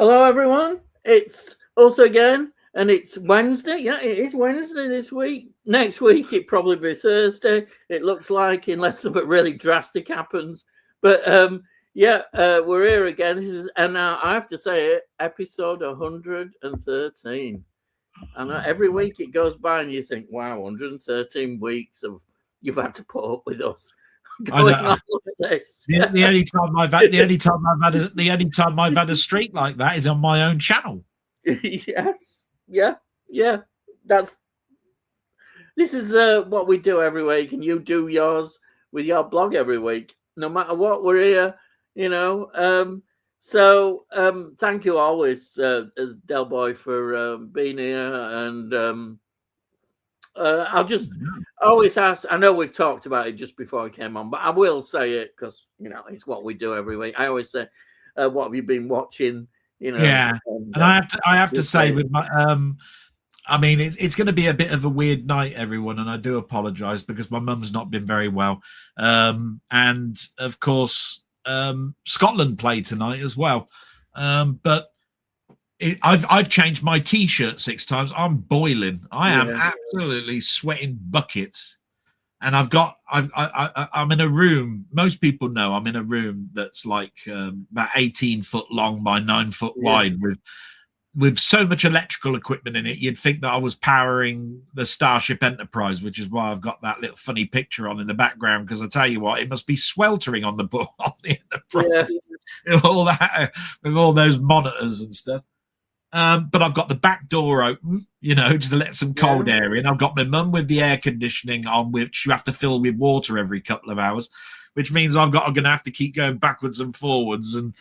Hello, everyone. It's us again, and it's Wednesday. Yeah, it is Wednesday this week. Next week, it probably be Thursday. It looks like, unless something really drastic happens. But we're here again. This is, and I have to say it, episode 113. And every week it goes by, and you think, "Wow, 113 weeks of you've had to put up with us." Going on like this. The only time I've had a streak like that is on my own channel. Yes, yeah. This is what we do every week, and you do yours with your blog every week. No matter what, we're here, So thank you always, as Delboy, for being here, and I'll just always ask. I know we've talked about it just before I came on, but I will say it because it's what we do every week. I always say, "What have you been watching?" Yeah, and I have to say with my I mean, it's going to be a bit of a weird night, everyone, and I do apologise because my mum's not been very well, and of course Scotland play tonight as well, but. I've changed my T-shirt 6 times. I'm boiling. I am absolutely sweating buckets, and I'm in a room. Most people know I'm in a room that's like about 18 foot long by 9 foot wide, with so much electrical equipment in it. You'd think that I was powering the Starship Enterprise, which is why I've got that little funny picture on in the background. Because I tell you what, it must be sweltering on the Enterprise, all that with all those monitors and stuff. But I've got the back door open, just to let some cold air in. I've got my mum with the air conditioning on, which you have to fill with water every couple of hours, which means I'm going to have to keep going backwards and forwards and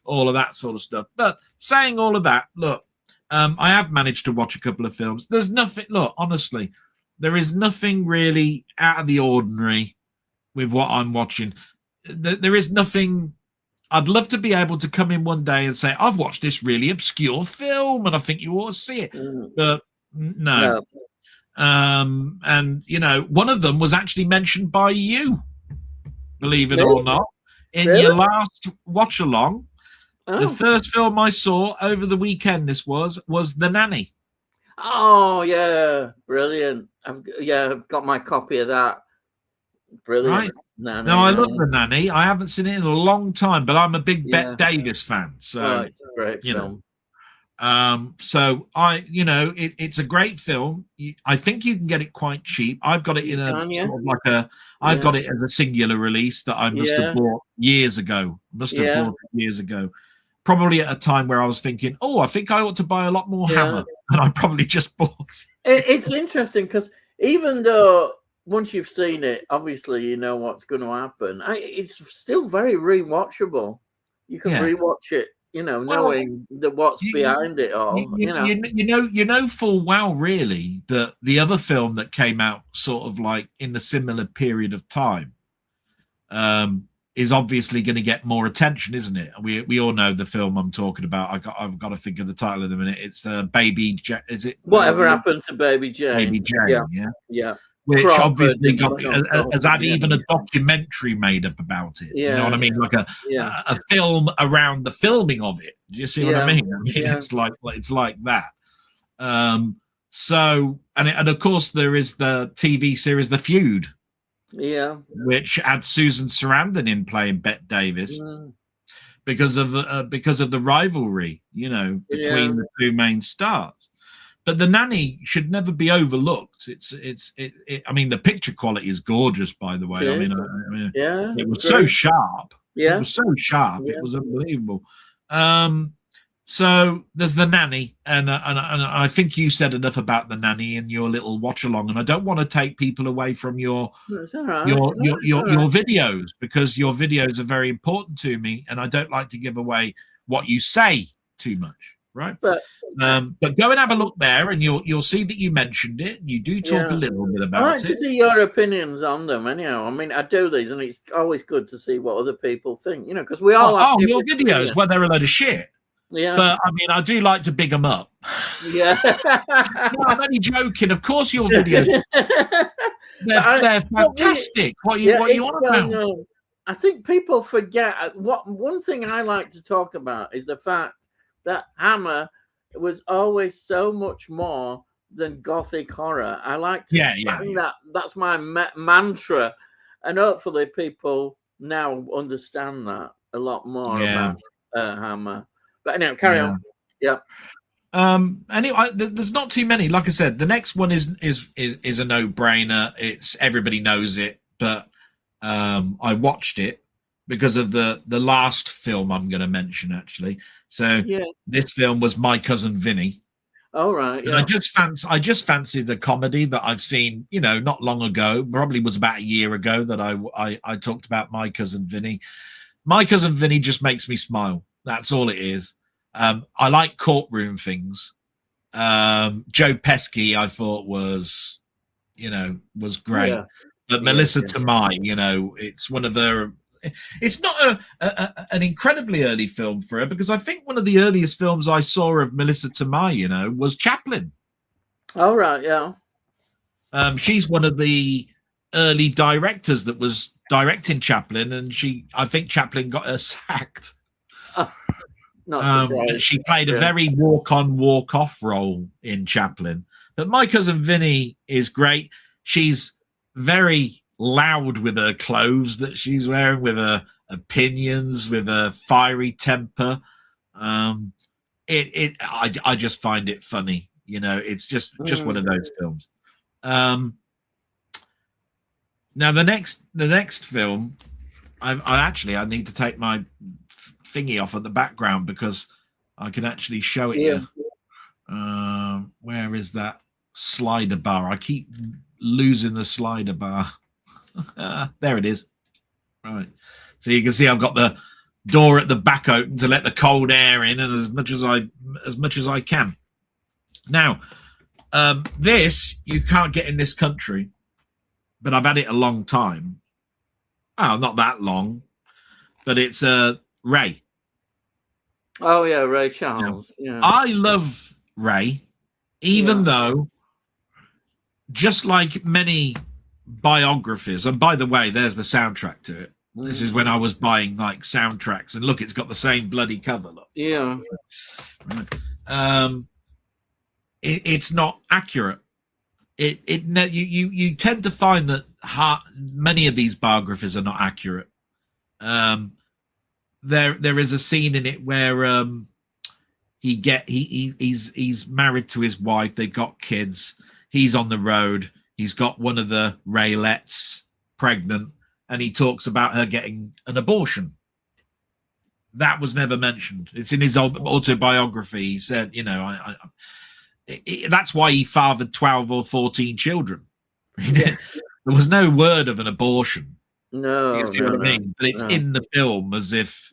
all of that sort of stuff. But saying all of that, look, I have managed to watch a couple of films. There's nothing, look, honestly, there is nothing really out of the ordinary with what I'm watching. There is nothing. I'd love to be able to come in one day and say, I've watched this really obscure film and I think you ought to see it. But no. And, one of them was actually mentioned by you, believe it or not, in your last watch along. The first film I saw over the weekend, was The Nanny. Oh, yeah. Brilliant. I've got my copy of that. Brilliant. Right. No, I love The Nanny. I haven't seen it in a long time, but I'm a big Bette Davis fan. So it's a great film. So it's a great film. I think you can get it quite cheap. I've got it in I've got it as a singular release that I must have bought years ago. Probably at a time where I was thinking, I think I ought to buy a lot more Hammer, and I probably just bought it. It's interesting because even though once you've seen it, obviously you know what's going to happen. It's still very rewatchable. You can rewatch it, knowing what's behind it all. You know full well, really, that the other film that came out sort of like in the similar period of time is obviously going to get more attention, isn't it? We all know the film I'm talking about. I've got to think of the title in a minute. It's Baby Jane. Is it Whatever Happened to Baby Jane? Baby Jane, yeah. Which obviously has had even a documentary made up about it. You know what I mean? Like a film around the filming of it. Do you see what I mean? It's like that. So and of course there is the TV series The Feud. Yeah. Which had Susan Sarandon in playing Bette Davis because of the rivalry, between the two main stars. But The Nanny should never be overlooked. I mean, the picture quality is gorgeous, by the way. It was so sharp. Yeah. It was so sharp. Yeah. It was unbelievable. So there's The Nanny, and I think you said enough about The Nanny in your little watch along, and I don't want to take people away from your videos, because your videos are very important to me, and I don't like to give away what you say too much. Right, but go and have a look there, and you'll see that you mentioned it. You do talk a little bit about it. I like to see your opinions on them. Anyhow, I mean, I do these, and it's always good to see what other people think. Because we all have your videos, well, they're a load of shit. Yeah, but I mean, I do like to big them up. Yeah, no, I'm only joking. Of course, your videos they're fantastic. What you want about? I think people forget one thing I like to talk about is the fact that Hammer was always so much more than gothic horror. I like to bang that. That's my mantra, and hopefully people now understand that a lot more about Hammer. But anyway, carry on. Yeah. Anyway, there's not too many. Like I said, the next one is a no-brainer. It's everybody knows it, but I watched it because of the last film I'm going to mention, actually. So this film was My Cousin Vinny. Oh, right. And I just fancied the comedy that I've seen, not long ago. Probably was about a year ago that I talked about My Cousin Vinny. My Cousin Vinny just makes me smile. That's all it is. I like courtroom things. Joe Pesci, I thought was great. Yeah. But Melissa Tomei, it's one of the. It's not an incredibly early film for her, because I think one of the earliest films I saw of Melissa Tomei, was Chaplin. Oh, right, yeah. She's one of the early directors that was directing Chaplin, and I think Chaplin got her sacked. She played a very walk-on, walk-off role in Chaplin. But My Cousin Vinny is great. She's very loud with her clothes that she's wearing, with her opinions, with her fiery temper. I just find it funny. It's just one of those films. Now the next film, I need to take my thingy off at the background because I can actually show it here. Where is that slider bar? I keep losing the slider bar. There it is. Right. So you can see I've got the door at the back open to let the cold air in, and as much as I can. Now, this you can't get in this country, but I've had it a long time. Oh, not that long, but it's Ray. Oh yeah, Ray Charles. Yeah. I love Ray, even though, just like many biographies, and by the way, there's the soundtrack to it. This is when I was buying like soundtracks, and look, it's got the same bloody cover. Look. Yeah. Right. It's not accurate. You tend to find that many of these biographies are not accurate. There is a scene in it where he's married to his wife. They've got kids. He's on the road. He's got one of the Raylettes pregnant, and he talks about her getting an abortion. That was never mentioned. It's in his autobiography. He said, that's why he fathered 12 or 14 children. There was no word of an abortion. No, you see what I mean? But it's in the film as if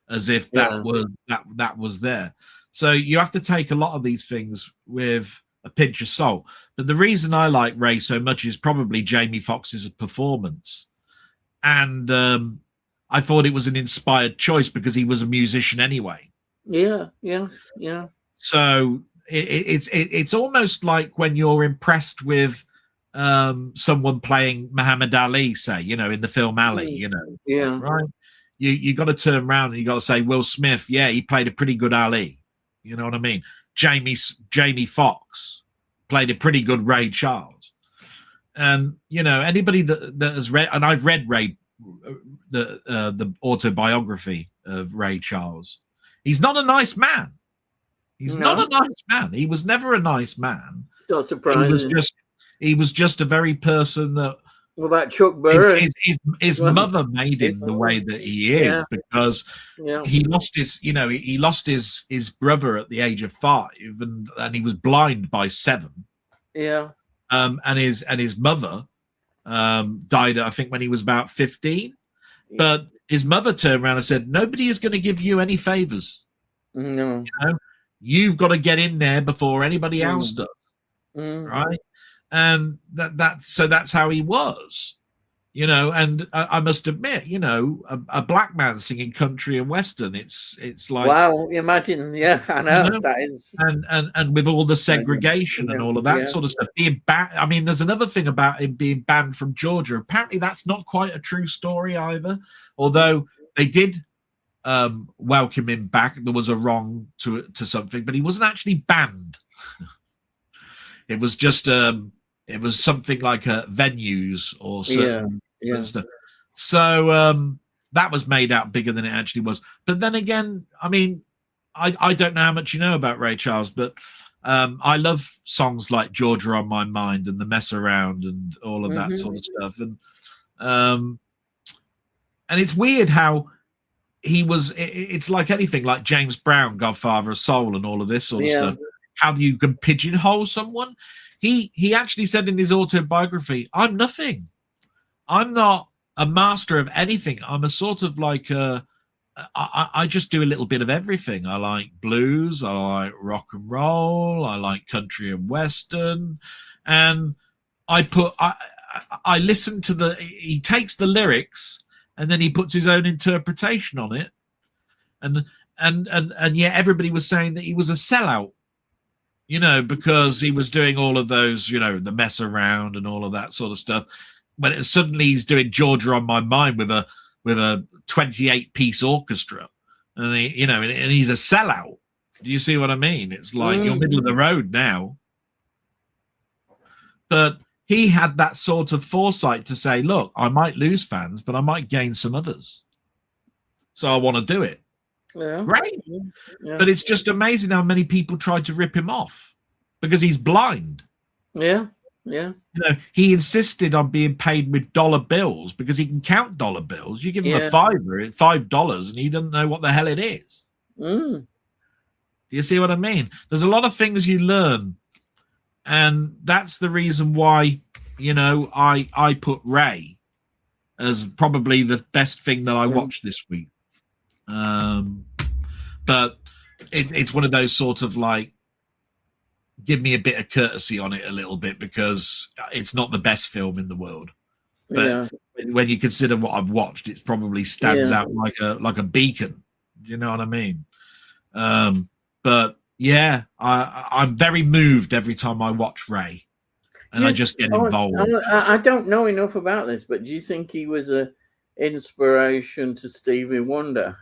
that was there. So you have to take a lot of these things with a pinch of salt. But the reason I like Ray so much is probably Jamie Foxx's performance, and I thought it was an inspired choice because he was a musician anyway. Yeah. So it's almost like when you're impressed with someone playing Muhammad Ali, say, in the film Ali, right? You got to turn around and you got to say Will Smith, he played a pretty good Ali. You know what I mean? Jamie Foxx played a pretty good Ray Charles. And anybody that has read, and I've read Ray, the autobiography of Ray Charles. He's not a nice man. He's not a nice man. He was never a nice man. It's not surprising. He was just a very person that. What about Chuck Berry? His mother made him the way that he is because he lost his brother at the age of 5, and he was blind by 7. Yeah. And his mother died, I think, when he was about 15. Yeah. But his mother turned around and said, "Nobody is going to give you any favors. No. You've got to get in there before anybody else does." Right? And that's how he was, and I must admit, a black man singing country and western, it's like, wow, imagine. I know that is, and with all the segregation and all of that sort of stuff, being banned. I mean, there's another thing about him being banned from Georgia. Apparently that's not quite a true story either, although they did welcome him back. There was a wrong to something, but he wasn't actually banned. It was just it was something like venues or certain stuff. So that was made out bigger than it actually was. But then again, I mean, I don't know how much you know about Ray Charles, but I love songs like Georgia on My Mind and The Mess Around and all of that sort of stuff. And it's weird how he was, it's like anything, like James Brown, Godfather of Soul and all of this sort of stuff. How you can pigeonhole someone. He actually said in his autobiography, I'm nothing. I'm not a master of anything. I'm a sort of like I just do a little bit of everything. I like blues, I like rock and roll, I like country and western, and I listen to he takes the lyrics and then he puts his own interpretation on it, and yet everybody was saying that he was a sellout, you know, because he was doing all of those, you know, the mess around and all of that sort of stuff. But suddenly he's doing Georgia on My Mind with a 28-piece orchestra, and and he's a sellout. Do you see what I mean? It's like you're middle of the road now. But he had that sort of foresight to say, look, I might lose fans, but I might gain some others. So I want to do it. Yeah. Great. Yeah. But it's just amazing how many people tried to rip him off because he's blind. Yeah. Yeah. You know, he insisted on being paid with dollar bills because he can count dollar bills. You give him a $5, and he doesn't know what the hell it is. Do you see what I mean? There's a lot of things you learn, and that's the reason why, you know, I put Ray as probably the best thing that I watched this week. But it's one of those sort of like, give me a bit of courtesy on it a little bit, because it's not the best film in the world. But when you consider what I've watched, it probably stands out like a beacon. Do you know what I mean? But yeah, I'm very moved every time I watch Ray, and I just get involved. I don't know enough about this, but do you think he was an inspiration to Stevie Wonder?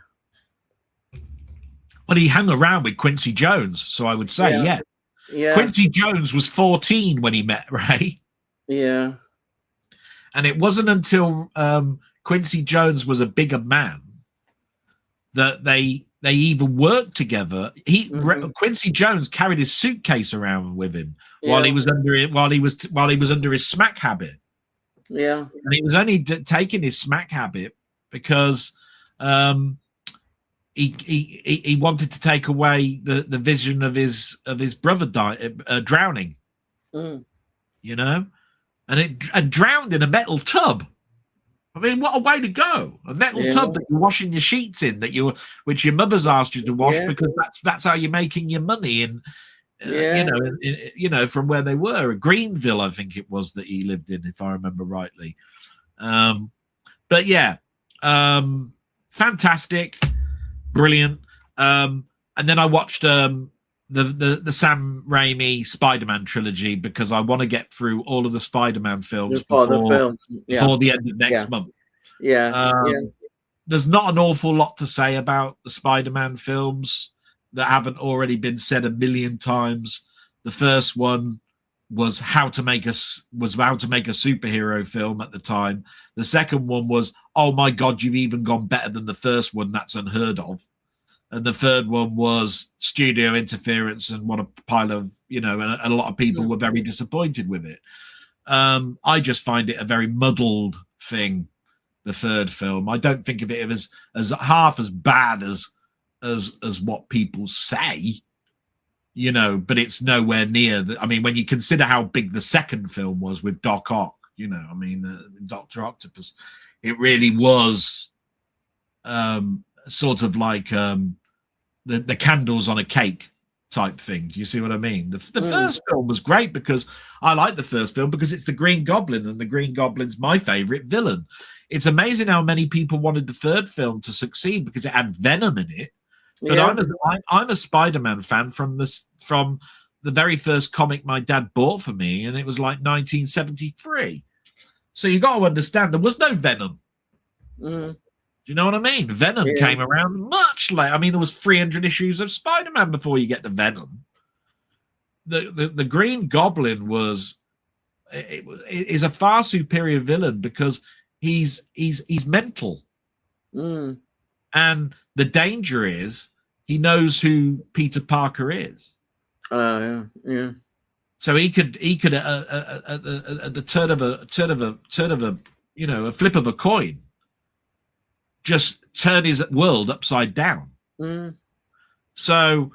Well, he hung around with Quincy Jones, so I would say, yeah. Quincy Jones was 14 when he met Ray. Yeah. And it wasn't until Quincy Jones was a bigger man that they even worked together. Quincy Jones carried his suitcase around with him while he was under his smack habit. Yeah. And he was only taking his smack habit because he wanted to take away the vision of his brother drowning, you know, and drowned in a metal tub. I mean, what a way to go! A metal tub that you're washing your sheets in, which your mother's asked you to wash because that's how you're making your money. And you know, from where they were, Greenville, I think it was, that he lived in, if I remember rightly. But yeah, fantastic. Brilliant. And then I watched the Sam Raimi Spider-Man trilogy because I want to get through all of the Spider-Man films before the end of next month. There's not an awful lot to say about the Spider-Man films that haven't already been said a million times. The first one was how to make a superhero film at the time. The second one was, oh my God, you've even gone better than the first one. That's unheard of. And the third one was studio interference, and what a pile of, you know, and a lot of people were very disappointed with it. I just find it a very muddled thing, the third film. I don't think of it as half as bad as what people say, you know, but it's nowhere near I mean, when you consider how big the second film was with Doc Ock, you know, I mean, Dr. Octopus, it really was sort of like the candles on a cake type thing. Do you see what I mean? The first film was great because I like the first film because it's the Green Goblin, and the Green Goblin's my favorite villain. It's amazing how many people wanted the third film to succeed because it had Venom in it. But I'm a Spider-Man fan from the very first comic my dad bought for me, and it was like 1973. So you got to understand there was no Venom. Do you know what I mean? Venom came around much later. I mean, there was 300 issues of Spider-Man before you get to Venom. The Green Goblin is a far superior villain because he's mental. And the danger is he knows who Peter Parker is. Yeah. So he could at the turn of a a flip of a coin, just turn his world upside down. So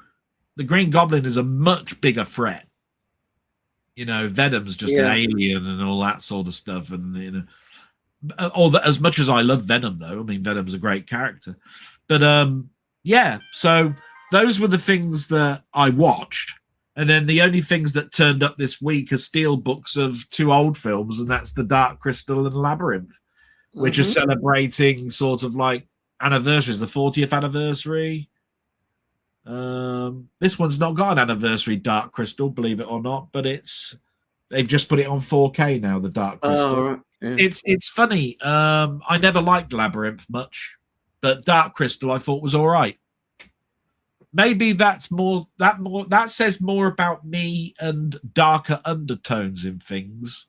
the Green Goblin is a much bigger threat. Venom's just an alien and all that sort of stuff. And as much as I love Venom, though, I mean, Venom's a great character. But so those were the things that I watched. And then the only things that turned up this week are steel books of 2 old films, and that's The Dark Crystal and Labyrinth, which are celebrating sort of like anniversaries, the 40th anniversary. This one's not got an anniversary, Dark Crystal, believe it or not, but they've just put it on 4K now, The Dark Crystal. Oh, right. Yeah. It's funny. I never liked Labyrinth much, but Dark Crystal I thought was all right. Maybe that says more about me and darker undertones in things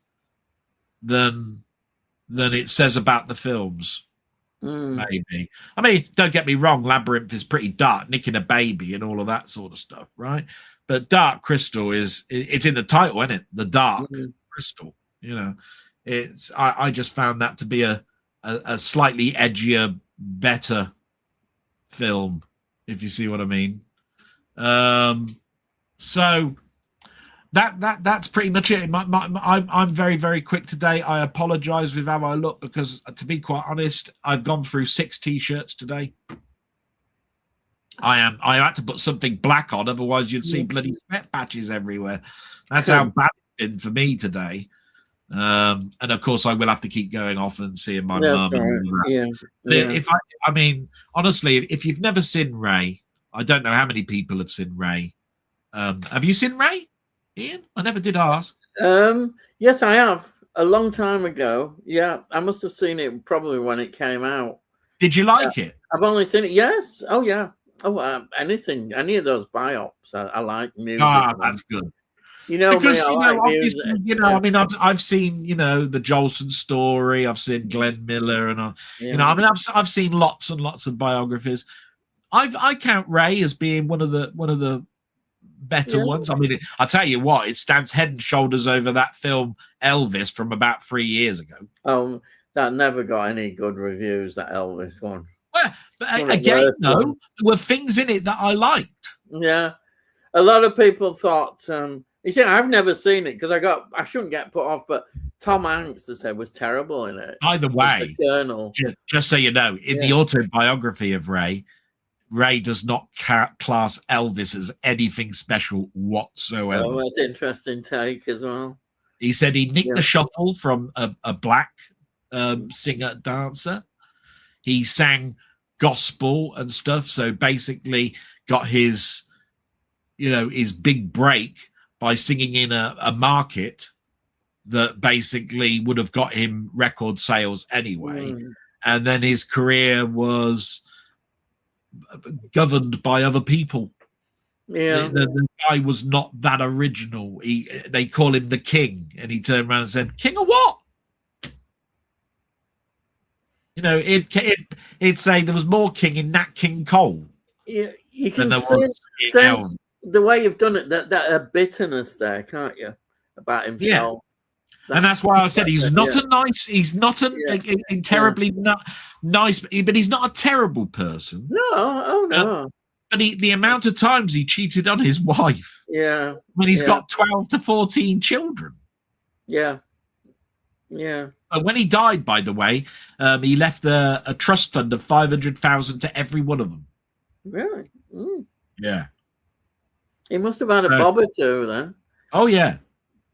than it says about the films. Maybe. I mean, don't get me wrong, Labyrinth is pretty dark, nicking a baby and all of that sort of stuff, right? But Dark Crystal it's in the title, isn't it? The Dark Crystal. I just found that to be a slightly edgier, better film, if you see what I mean. So that's pretty much it. I'm very, very quick today. I apologize with how I look because, to be quite honest, I've gone through 6 t-shirts today. I had to put something black on, otherwise you'd see bloody sweat patches everywhere. That's how bad it's been for me today. And of course, I will have to keep going off and seeing my mum. Right. I mean, honestly, if you've never seen Ray, I don't know how many people have seen Ray. Have you seen Ray, Ian? I never did ask. Yes, I have. A long time ago. Yeah, I must have seen it probably when it came out. Did you like it? I've only seen it. Yes. Oh, yeah. Oh, any of those biops. I like music. That's good. Because I mean, I've seen the Jolson story. I've seen Glenn Miller, and I've seen lots and lots of biographies. I count Ray as being one of the better ones. I mean, I tell you what, it stands head and shoulders over that film Elvis from about 3 years ago. Oh, that never got any good reviews. That Elvis one. Well, but again, though, there were things in it that I liked. Yeah, a lot of people thought. You see, I've never seen it because I shouldn't get put off, but Tom Hanks, they said, was terrible in it. Either way, just so you know, in the autobiography of Ray does not class Elvis as anything special whatsoever. Oh, that's an interesting take as well. He said he nicked the shuffle from a black singer dancer. He sang gospel and stuff, so basically got his big break by singing in a market that basically would have got him record sales anyway. And then his career was governed by other people. Yeah. The guy was not that original. They call him the king, and he turned around and said, "King of what?" It'd say there was more king in Nat King Cole. Yeah, you can sense the way you've done it, that bitterness there, can't you, about himself? Yeah. And that's why I said he's not a nice. He's not a terribly nice, but he's not a terrible person. No. But the amount of times he cheated on his wife. Yeah. When he's got 12 to 14 children. Yeah. Yeah. And when he died, by the way, he left a trust fund of 500,000 to every one of them. Really? Yeah. He must have had a bob or two then. Oh yeah.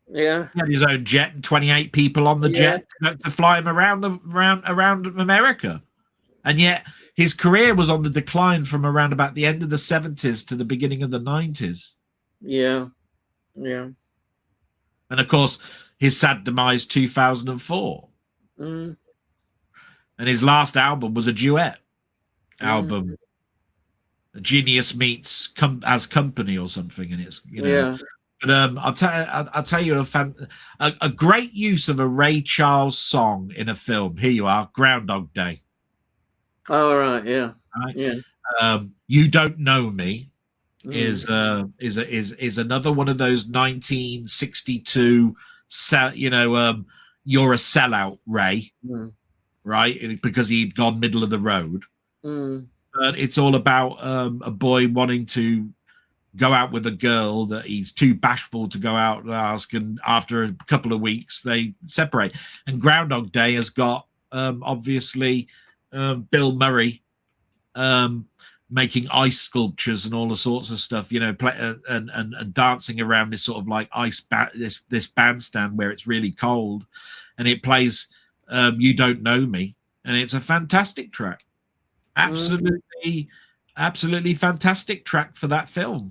Yeah. He had his own jet and 28 people on the jet to fly him around America. And yet his career was on the decline from around about the end of the 70s to the beginning of the 90s. Yeah. Yeah. And of course, his sad demise 2004. and his last album was a duet album. Genius meets as company or something, and it's But I'll tell you a great use of a Ray Charles song in a film. Here you are, Groundhog Day. Oh right, yeah, right? Yeah. You Don't Know Me is another one of those 1962 you're a sellout, Ray, right? Because he'd gone middle of the road. But it's all about a boy wanting to go out with a girl that he's too bashful to go out and ask, and after a couple of weeks they separate. And Groundhog Day has got obviously Bill Murray making ice sculptures and all the sorts of stuff, and dancing around this sort of like this bandstand where it's really cold, and it plays You Don't Know Me, and it's a fantastic track. Absolutely fantastic track for that film.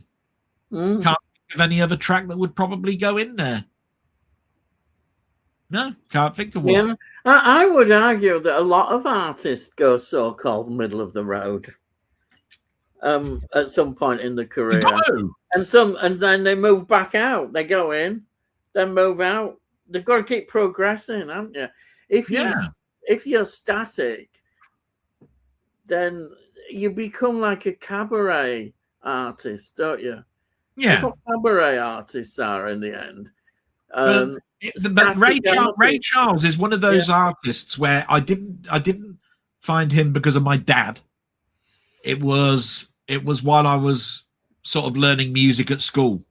Can't think of any other track that would probably go in there. No, can't think of one. Yeah, I would argue that a lot of artists go so-called middle of the road at some point in the career, and then they move back out. They go in, then move out. They've got to keep progressing, haven't you? If you're static, then you become like a cabaret artist, don't you? Yeah, that's what cabaret artists are in the end. But Ray Charles is one of those artists where I didn't find him because of my dad. It was while I was sort of learning music at school.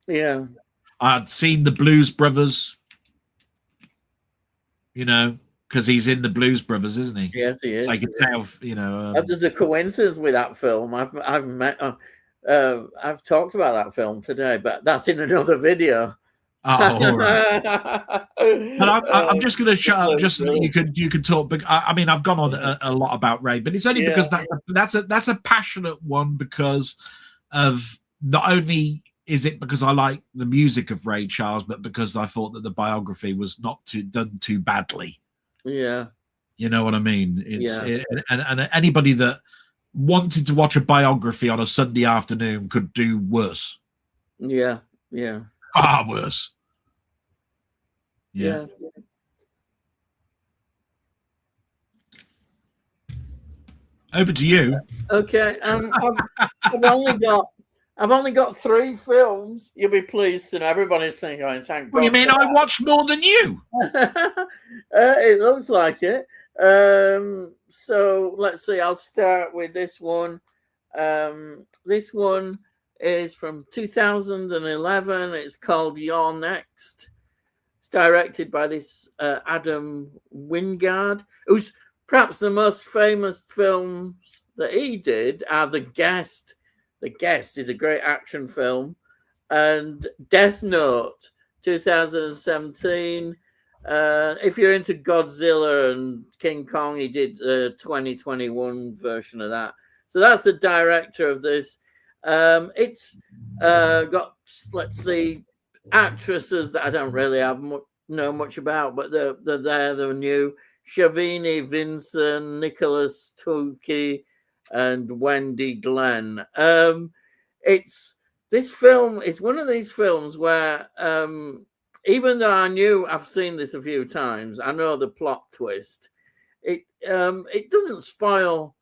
Yeah, I'd seen the Blues Brothers, because he's in the Blues Brothers, isn't he? Yes, he is. So I could tell, there's a coincidence with that film. I've talked about that film today, but that's in another video. Oh, all right. But I'm just going to shut up just so that you could talk. But I mean, I've gone on a lot about Ray, but it's only because that's a passionate one, because of not only is it because I like the music of Ray Charles, but because I thought that the biography was not done too badly. Yeah, you know what I mean. And anybody that wanted to watch a biography on a Sunday afternoon could do worse. Yeah. Far worse. Yeah. Over to you. Okay. I've only got 3 films. You'll be pleased to know. Everybody's thinking, thank God. What do you mean I watched more than you? It looks like it. So let's see. I'll start with this one. This one is from 2011. It's called You're Next. It's directed by this Adam Wingard, who's perhaps the most famous films that he did are The Guest. The Guest is a great action film, and Death Note, 2017. If you're into Godzilla and King Kong, he did a 2021 version of that. So that's the director of this. It's got, let's see, actresses that I don't really know much about, but they're there. They're new. Shavini Vincent, Nicholas Tukey, and Wendy Glenn. This film is one of these films where even though I've seen this a few times, I know the plot twist. It doesn't spoil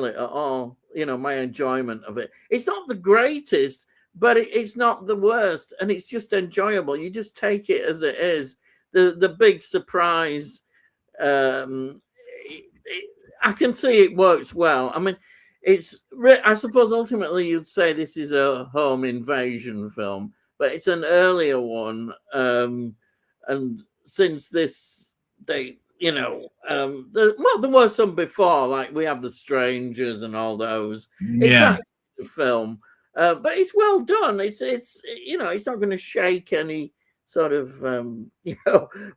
it at all. My enjoyment of it. It's not the greatest, but it's not the worst, and it's just enjoyable. You just take it as it is. The big surprise. I can see it works well. I mean, I suppose ultimately you'd say this is a home invasion film, but it's an earlier one. And since this, there were some before, like we have The Strangers and all those. Yeah. It's a film, but it's well done. It's not going to shake any sort of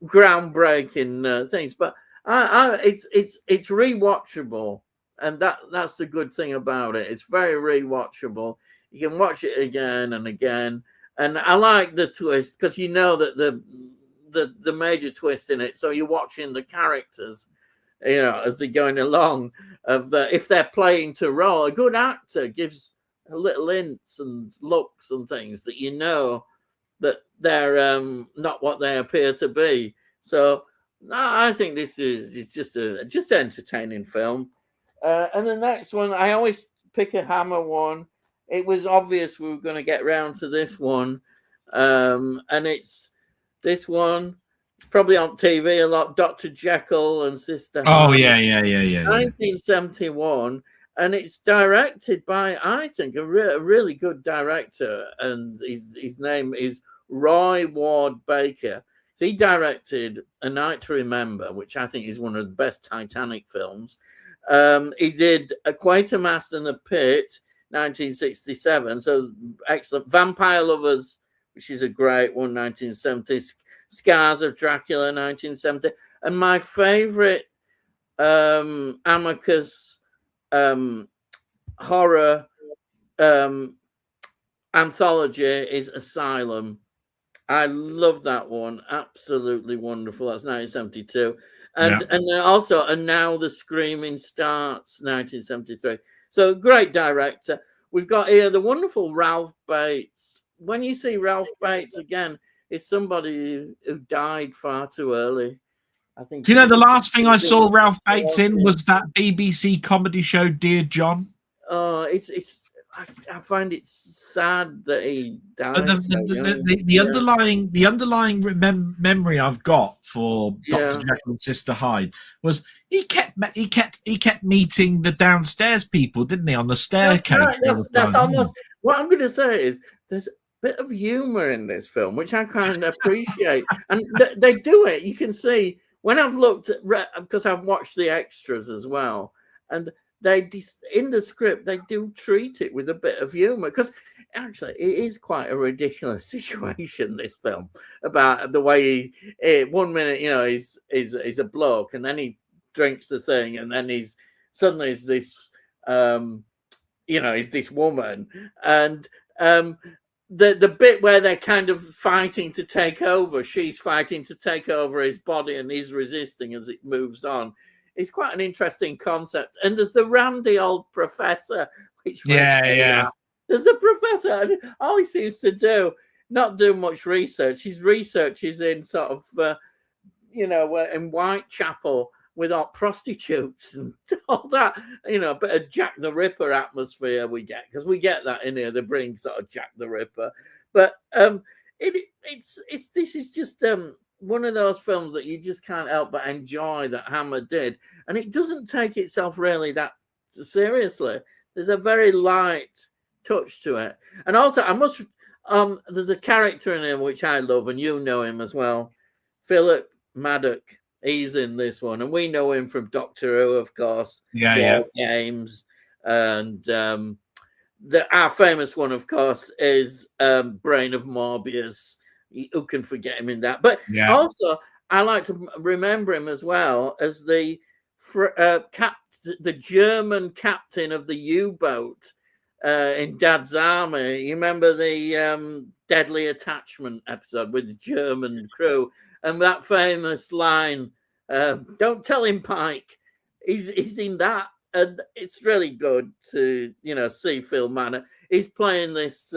groundbreaking things, but it's rewatchable, and that's the good thing about it. It's very rewatchable. You can watch it again and again, and I like the twist because that the major twist in it. So you're watching the characters as they're going along. If they're playing to role, a good actor gives little hints and looks and things that that they're not what they appear to be. So I think this is just an entertaining film. And the next one, I always pick a Hammer one. It was obvious we were going to get round to this one, and it's this one. It's probably on TV a lot. Dr. Jekyll and Sister Hyde. Yeah. 1971, and it's directed by, I think, a really good director, and his name is Roy Ward Baker. He directed A Night to Remember, which I think is one of the best Titanic films. He did A Quatermass in the Pit, 1967. So excellent. Vampire Lovers, which is a great one, 1970. Scars of Dracula, 1970. And my favorite Amicus horror anthology is Asylum. I love that one. Absolutely wonderful. That's 1972. And then also, and Now the Screaming Starts, 1973. So great director. We've got here the wonderful Ralph Bates. When you see Ralph Bates again, it's somebody who died far too early. I think. Do you know the last thing I saw Ralph Bates in was that BBC comedy show Dear John? Oh, I find it sad that he died. The underlying memory I've got for Dr. Jekyll and Sister Hyde was he kept meeting the downstairs people, didn't he, on the staircase? That's, right. That's almost what I'm going to say. Is there's a bit of humor in this film, which I kind of appreciate, and they do it. You can see when I've looked at, because I've watched the extras as well, and they in the script they do treat it with a bit of humor, because actually it is quite a ridiculous situation, this film, about the way he 1 minute he's a bloke, and then he drinks the thing, and then he's this he's this woman, and the bit where they're kind of fighting to take over, she's fighting to take over his body and he's resisting as it moves on. It's quite an interesting concept. And there's the randy old professor, which there's the professor, and all he seems to do, not do much research. His research is in sort of in Whitechapel with all prostitutes and all that, a bit of Jack the Ripper atmosphere we get, because we get that in here. They bring sort of Jack the Ripper, but this is just one of those films that you just can't help but enjoy, that Hammer did, and it doesn't take itself really that seriously. There's a very light touch to it, and also I must there's a character in him which I love, and you know him as well, Philip Maddock. He's in this one, and we know him from Doctor Who, of course. Games, and our famous one, of course, is Brain of Morbius. Who can forget him in that? But also, I like to remember him as well as the German captain of the U-boat in Dad's Army. You remember the Deadly Attachment episode with the German crew? And that famous line, "Don't tell him, Pike." He's in that, and it's really good to see Phil Manor. He's playing this.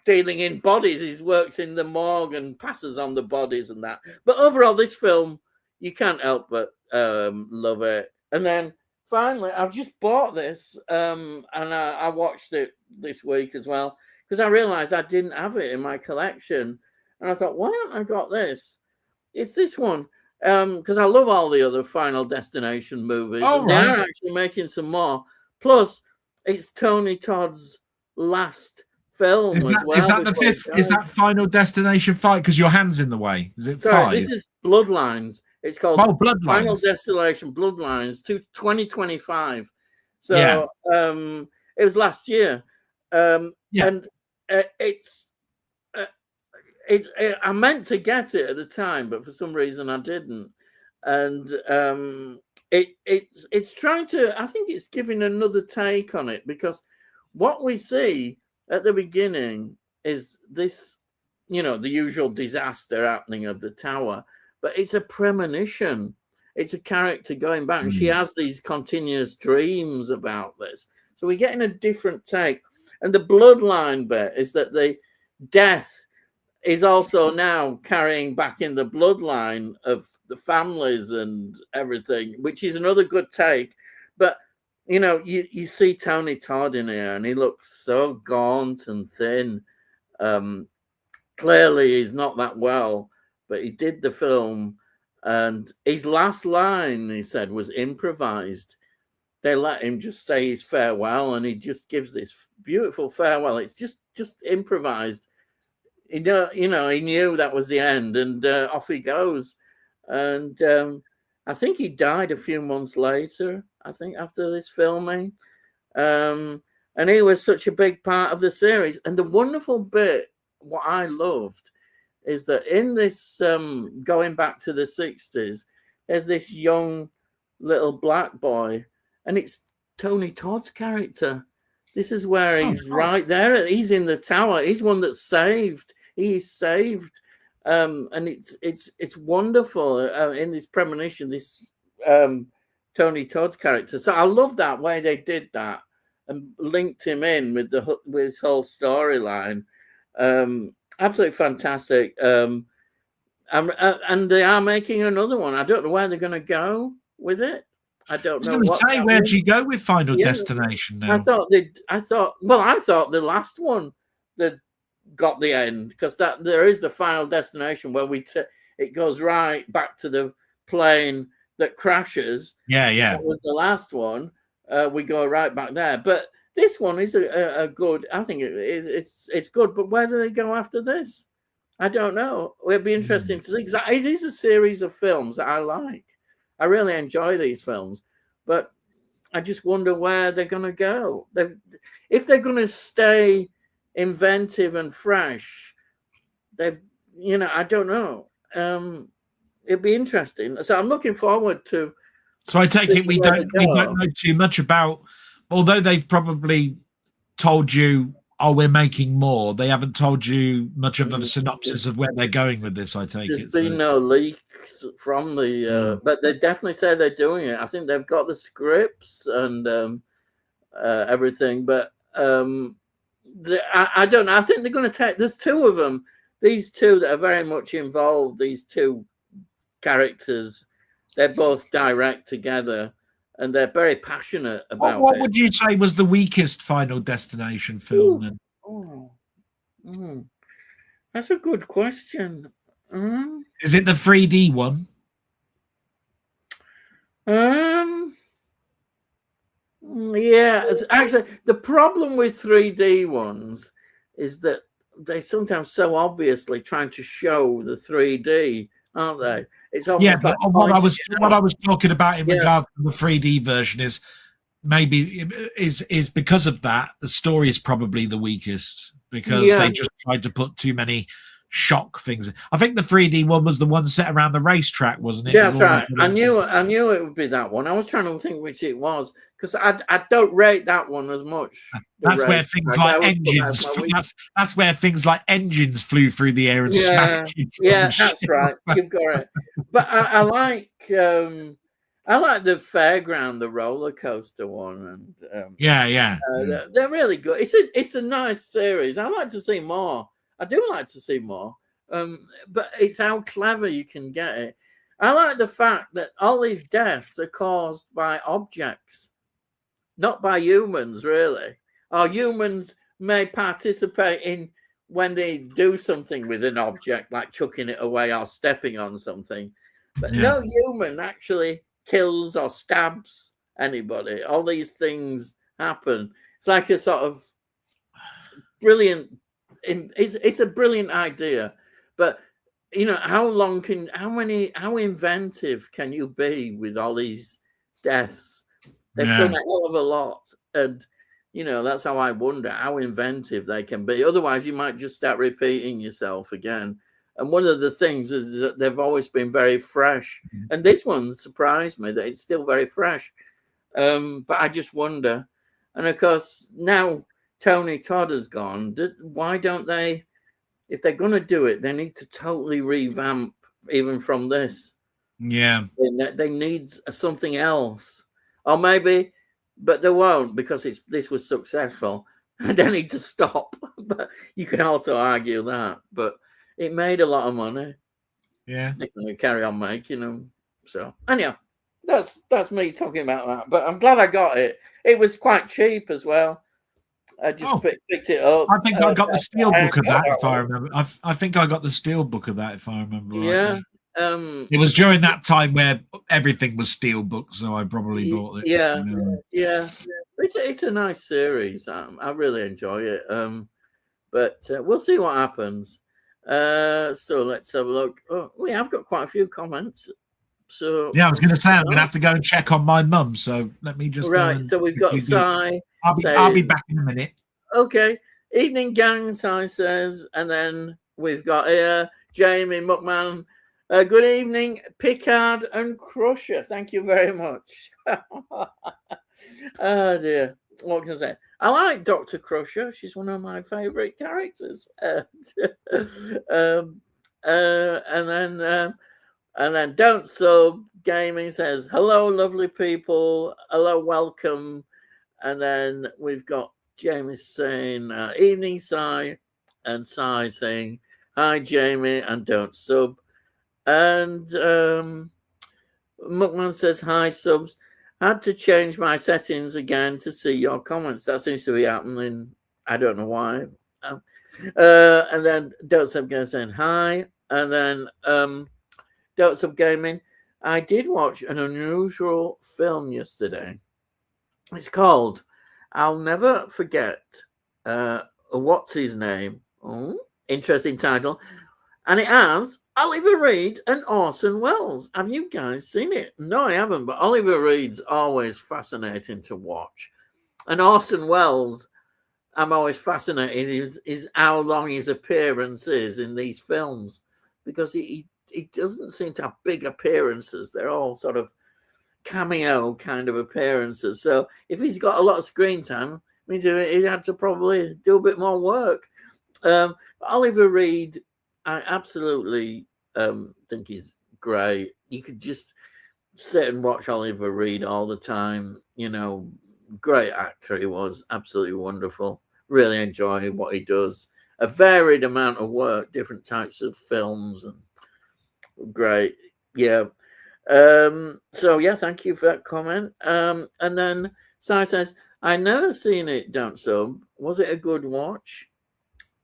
Dealing in bodies. He works in the morgue and passes on the bodies and that. But overall, this film, you can't help but love it. And then finally, I've just bought this, and I watched it this week as well, because I realised I didn't have it in my collection. And I thought, why haven't I got this? It's this one, because I love all the other Final Destination movies. They're actually making some more. Plus, it's Tony Todd's last film as well. Is that the fifth? Is that Final Destination 5? Because your hand's in the way. Is it 5? This is Bloodlines. It's called Bloodlines. Final Destination Bloodlines 2025. So it was last year. And it's. I meant to get it at the time, but for some reason I didn't. And it's trying to. I think it's giving another take on it, because what we see at the beginning is this, the usual disaster happening of the tower, but it's a premonition it's a character going back, and she has these continuous dreams about this. So we're getting a different take. And the bloodline bit is that the death is also now carrying back in the bloodline of the families and everything, which is another good take. But you know, you see Tony Todd in here, and he looks so gaunt and thin. Clearly, he's not that well, but he did the film, and his last line, he said, was improvised. They let him just say his farewell, and he just gives this beautiful farewell. It's just improvised. He knew that was the end, and off he goes. And I think he died a few months later, I think, after this filming. And he was such a big part of the series. And the wonderful bit, what I loved, is that in this, going back to the 60s, there's this young little black boy, and it's Tony Todd's character. This is where he's right there. He's in the tower. He's one that's saved. He's saved. And it's wonderful in this premonition, this Tony Todd's character. So I love that way they did that and linked him in with his whole storyline. Absolutely fantastic. And they are making another one. I don't know where they're going to go with it. I don't know. I was going to say, where'd you go with Final Destination now? I thought the last one that got the end, because that there is the Final Destination where it goes right back to the plane that crashes. Yeah. That was the last one. We go right back there, but this one is a good. I think it's good. But where do they go after this? I don't know. It'll be interesting to see. It is a series of films that I like. I really enjoy these films, but I just wonder where they're going to go. If they're going to stay inventive and fresh, I don't know. It'd be interesting. So I'm looking forward to. So I take it we don't know too much about, although they've probably told you, oh, we're making more. They haven't told you much of a synopsis of where they're going with this, I take it. There's been no leaks from the, but they definitely say they're doing it. I think they've got the scripts and everything, but I don't know. I think they're going to take, there's two of them, these two that are very much involved, these two characters, they're both direct together. And they're very passionate about it. What would you say was the weakest Final Destination film? That's a good question. Is it the 3D one? Yeah. Actually, the problem with 3D ones is that they sometimes so obviously trying to show the 3D, aren't they? It's almost but what I was talking about in regard to the 3D version is because of that the story is probably the weakest, because they just tried to put too many shock things. I think the 3D one was the one set around the racetrack, wasn't it? Yeah, that's right. I knew it would be that one. I was trying to think which it was, because I don't rate that one as much. That's where things like engines. That's where things like engines flew through the air and smashed. Yeah, that's right. You've got it. But I like the fairground, the roller coaster one, and they're really good. It's a nice series. I like to see more. I do like to see more. But it's how clever you can get it. I like the fact that all these deaths are caused by objects, not by humans, really. Or humans may participate in when they do something with an object, like chucking it away or stepping on something. But no human actually kills or stabs anybody. All these things happen. It's like a sort of brilliant. It's a brilliant idea, but how inventive can you be with all these deaths? They've done a hell of a lot, and that's how I wonder how inventive they can be. Otherwise, you might just start repeating yourself again. And one of the things is that they've always been very fresh, and this one surprised me that it's still very fresh. But I just wonder, and of course now Tony Todd has gone. Why don't if they're going to do it, they need to totally revamp even from this. Yeah. They need something else, or maybe, but they won't because this was successful. They need to stop. But you can also argue that. But it made a lot of money. Yeah. They can carry on making them. So anyhow, that's me talking about that. But I'm glad I got it. It was quite cheap as well. I just picked it up. I think I got the steel book of that, if I remember. I think I got the steel book of that, if I remember Yeah. rightly. It was during that time where everything was steel books, so I probably bought it. Yeah, yeah. It's a nice series. I really enjoy it. But we'll see what happens. So let's have a look. Oh, we have got quite a few comments. So yeah, I was going to say I'm going to have to go and check on my mum. So let me just right. So we've got Sai. I'll be back in a minute. Okay. Evening gang, Sai says, and then we've got here Jamie Muckman. Good evening, Picard and Crusher. Thank you very much. Oh dear. What can I say? I like Dr. Crusher. She's one of my favourite characters. And then Don't Sub Gaming says, hello, lovely people. Hello, welcome. And then we've got Jamie saying, evening, Sai. And Sai saying, hi, Jamie, and Don't Sub. And Muckman says, hi, subs. Had to change my settings again to see your comments. That seems to be happening. I don't know why. And then Don't Sub Gaming saying hi. And then Don't Sub Gaming. I did watch an unusual film yesterday. It's called I'll Never Forget. What's his name? Oh, interesting title. And it has Oliver Reed and Orson Welles. Have you guys seen it? No, I haven't, but Oliver Reed's always fascinating to watch. And Orson Welles, I'm always fascinated is how long his appearance is in these films, because he doesn't seem to have big appearances. They're all sort of cameo kind of appearances. So if he's got a lot of screen time, means he had to probably do a bit more work. Oliver Reed, I absolutely think he's great. You could just sit and watch Oliver Reed all the time. You know, great actor he was, absolutely wonderful. Really enjoy what he does. A varied amount of work, different types of films, and great. Yeah. So yeah, thank you for that comment. And then Sai says, I never seen it, Don't Sub. Was it a good watch?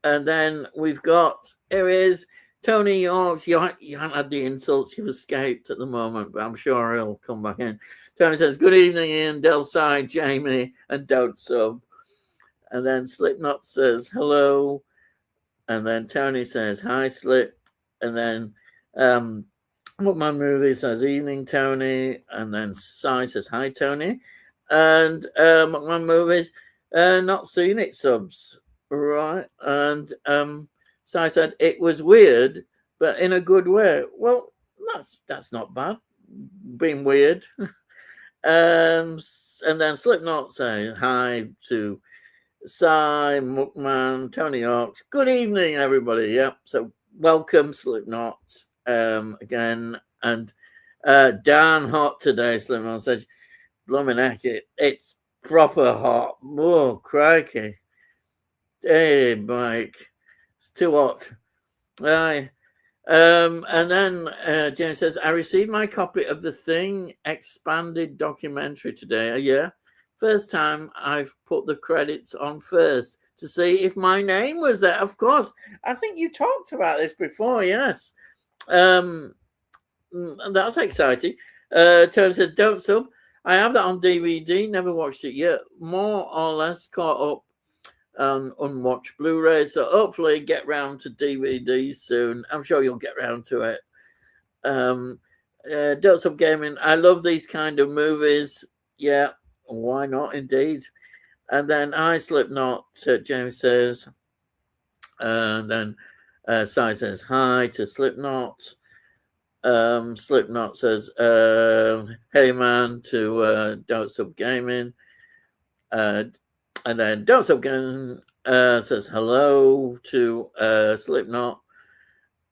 And then we've got, here is Tony Yorks. You haven't had the insults, you've escaped at the moment, but I'm sure he'll come back in. Tony says, good evening, Ian, Delside, Jamie, and Don't Sub. And then Slipknot says, hello. And then Tony says, hi, Slip. And then What My Movie says, evening, Tony. And then Sai says, hi, Tony. And What My Movies, not seen it, subs. Right. And so I said it was weird, but in a good way. Well, that's not bad. Being weird. And then Slipknot saying hi to Sai, Muckman, Tony Hawks. Good evening, everybody. Yep. So welcome, Slipknot. Again. And Dan Hot today, Slipknot says, blooming heck, it's proper hot. Oh, crikey. Hey, Mike, it's too hot. Aye. And then James says, I received my copy of The Thing expanded documentary today. Yeah. First time I've put the credits on first to see if my name was there. Of course. I think you talked about this before, yes. That's exciting. Tony says, Don't Sub. I have that on DVD, never watched it yet. More or less caught up unwatched Blu-ray, so hopefully get round to DVD soon. I'm sure you'll get round to it. Don't Stop Gaming, I love these kind of movies. Yeah, why not, indeed. And then I Slipknot, James says. And then Sai says hi to Slipknot. Slipknot says, hey man, to Don't Stop Gaming. And then Don't Stop Gaming says hello to Slipknot.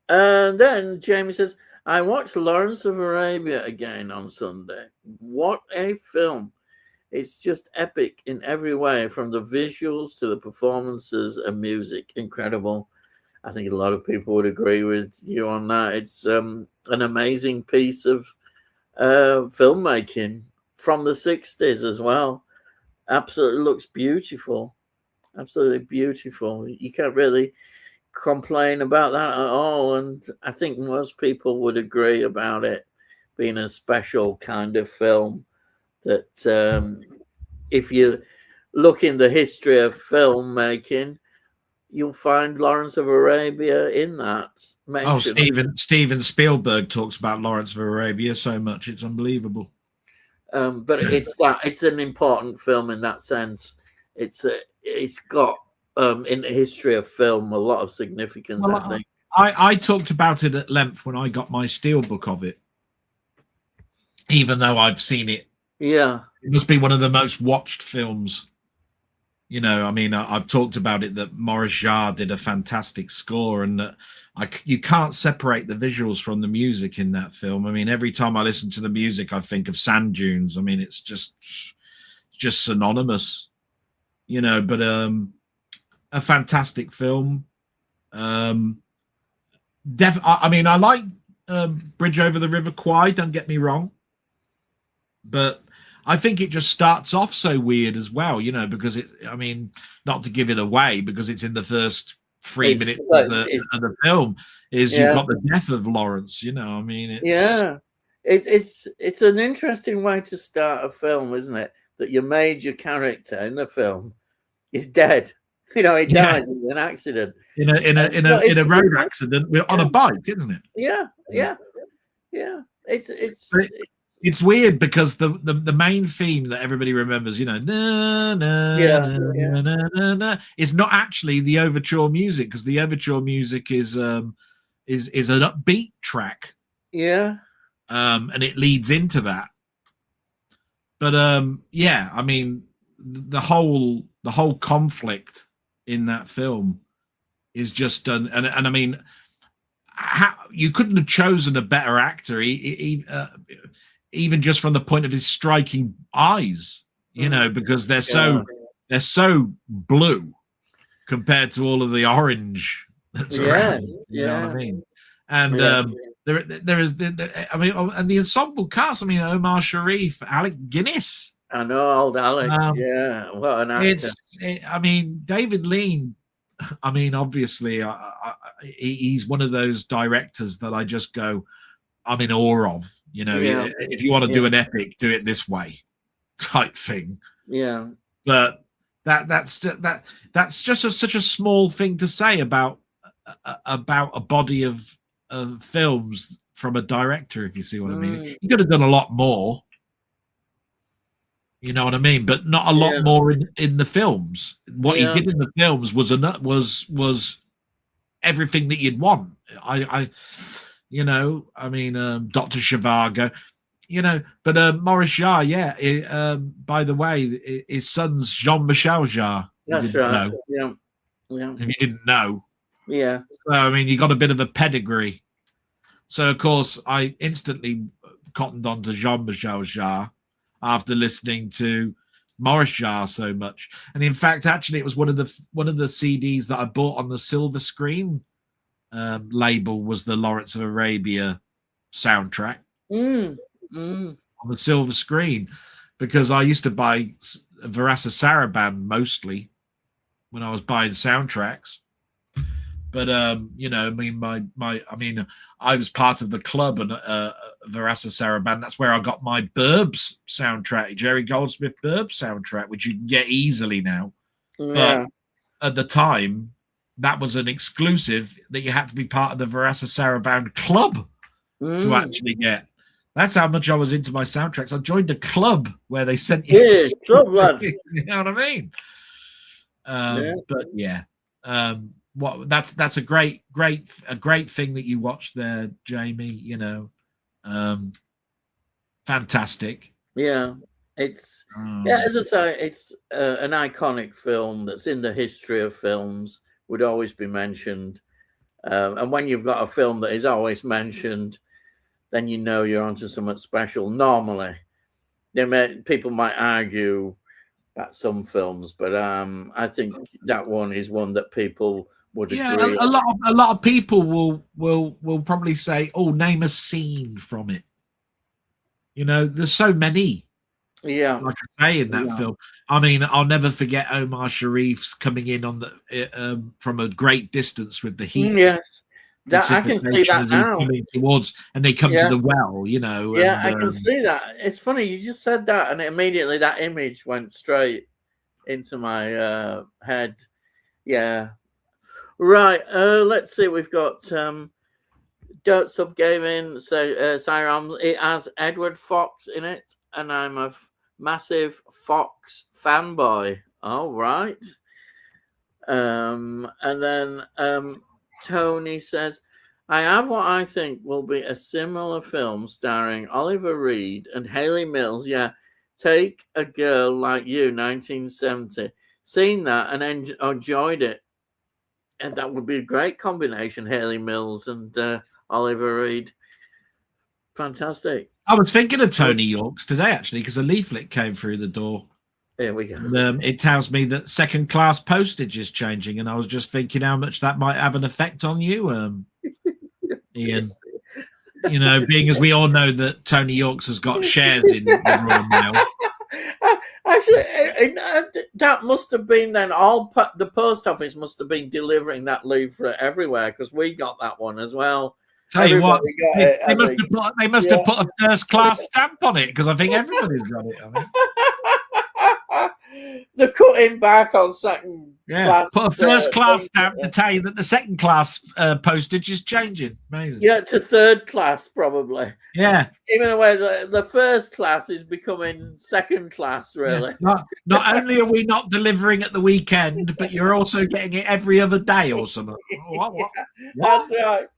And then Jamie says, I watched Lawrence of Arabia again on Sunday. What a film! It's just epic in every way, from the visuals to the performances and music. Incredible. I think a lot of people would agree with you on that. It's an amazing piece of filmmaking from the 60s as well. Absolutely looks beautiful. Absolutely beautiful. You can't really complain about that at all. And I think most people would agree about it being a special kind of film that if you look in the history of filmmaking, you'll find Lawrence of Arabia in that mention. Oh, Steven Spielberg talks about Lawrence of Arabia so much, it's unbelievable. But it's an important film in that sense. It's got in the history of film a lot of significance. Well, I think I talked about it at length when I got my steelbook of it, even though I've seen it. Yeah, it must be one of the most watched films. You know, I mean, I've talked about it that Maurice Jarre did a fantastic score, and that you can't separate the visuals from the music in that film. I mean, every time I listen to the music, I think of sand dunes. I mean, it's just synonymous, you know. But a fantastic film. I mean, I like Bridge Over the River Kwai. Don't get me wrong, but I think it just starts off so weird as well, you know, because I mean, not to give it away, because it's in the first 3 minutes of the film, you've got the death of Lawrence, you know, I mean, it's an interesting way to start a film, isn't it? That your major character in the film is dead. You know, he dies in an accident. In a road accident on a bike, isn't it? Yeah. It's weird because the main theme that everybody remembers, you know, is not actually the overture music, because the overture music is an upbeat track. Yeah. And it leads into that. But yeah, I mean, the whole conflict in that film is just done, and I mean, you couldn't have chosen a better actor. Even just from the point of his striking eyes, you know, because they're so blue compared to all of the orange that's around. You know what I mean? And there is, I mean, and the ensemble cast. I mean, Omar Sharif, Alec Guinness. I know, old Alec. What an actor. I mean, David Lean. I mean, obviously, he's one of those directors that I just go, I'm in awe of. You know, if you want to do an epic, do it this way, type thing. Yeah. But that's just such a small thing to say about a body of films from a director, if you see what I mean. He could have done a lot more. You know what I mean? But not a lot more in the films. What he did in the films was everything that you'd want. You know, I mean, Dr. Zhivago, you know, but Maurice Jarre, by the way, his son's Jean-Michel Jarre. That's right. Yeah. If you didn't know. Yeah. So, I mean, you got a bit of a pedigree. So, of course, I instantly cottoned on to Jean-Michel Jarre after listening to Maurice Jarre so much. And in fact, actually, it was one of the CDs that I bought on the Silver Screen label, was the Lawrence of Arabia soundtrack on the Silver Screen, because I used to buy Verasa Saraban mostly when I was buying soundtracks. But you know, I mean, I was part of the club and Verasa Saraban. That's where I got my Burbs soundtrack, Jerry Goldsmith Burbs soundtrack, which you can get easily now. But at the time, that was an exclusive that you had to be part of the Verasa Saraban club to actually get. That's how much I was into my soundtracks. I joined a club where they sent you. Yeah, club lad. You know what I mean? But yeah, that's a great thing that you watched there, Jamie. You know, fantastic. Yeah, it's as I say, it's an iconic film that's in the history of films. Would always be mentioned, and when you've got a film that is always mentioned, then you know you're onto something special. Normally, people might argue about some films, but I think that one is one that people would agree. A lot of people will probably say, "Oh, name a scene from it." You know, there's so many. Yeah, like I say in that film. I mean, I'll never forget Omar Sharif's coming in on the from a great distance with the heat. Yes, that I can see that now. Coming towards, and they come to the well, you know. Yeah, and, I can see that. It's funny you just said that, and immediately that image went straight into my head. Yeah, right. Let's see. We've got Don't Stop Gaming. So Sirearms. It has Edward Fox in it, and I'm a massive Fox fanboy. All right. And then Tony says, I have what I think will be a similar film starring Oliver Reed and Hayley Mills. Yeah, Take a Girl Like You, 1970. Seen that and enjoyed it. And that would be a great combination, Hayley Mills and Oliver Reed. Fantastic. I was thinking of Tony York's today, actually, because a leaflet came through the door. Here we go. It tells me that second-class postage is changing, and I was just thinking how much that might have an effect on you, Ian. You know, being as we all know that Tony York's has got shares in the Royal Mail. Actually, that must have been then the post office must have been delivering that leaflet everywhere, because we got that one as well. Tell you what, they must have put a first-class stamp on it, because I think everybody's got it. I mean. They're cutting back on second class. Put a first-class stamp to tell you that the second-class postage is changing. Amazing. Yeah, to third class, probably. Yeah. Even a way the first class is becoming second class, really. Yeah. Not only are we not delivering at the weekend, but you're also getting it every other day or something. What? That's right.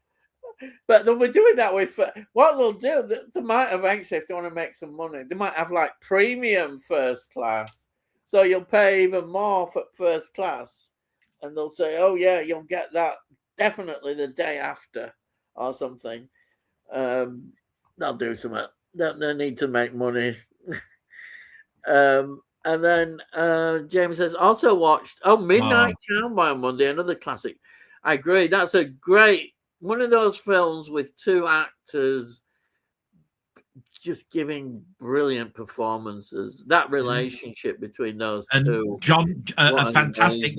But they'll be doing that with what they'll do. They might have actually, if they want to make some money, they might have like premium first class. So you'll pay even more for first class, and they'll say, "Oh yeah, you'll get that definitely the day after, or something." They'll do something. They need to make money. And then James says, also watched Midnight Cowboy on Monday, another classic. I agree. That's a great one of those films with two actors just giving brilliant performances. That relationship between those two. A fantastic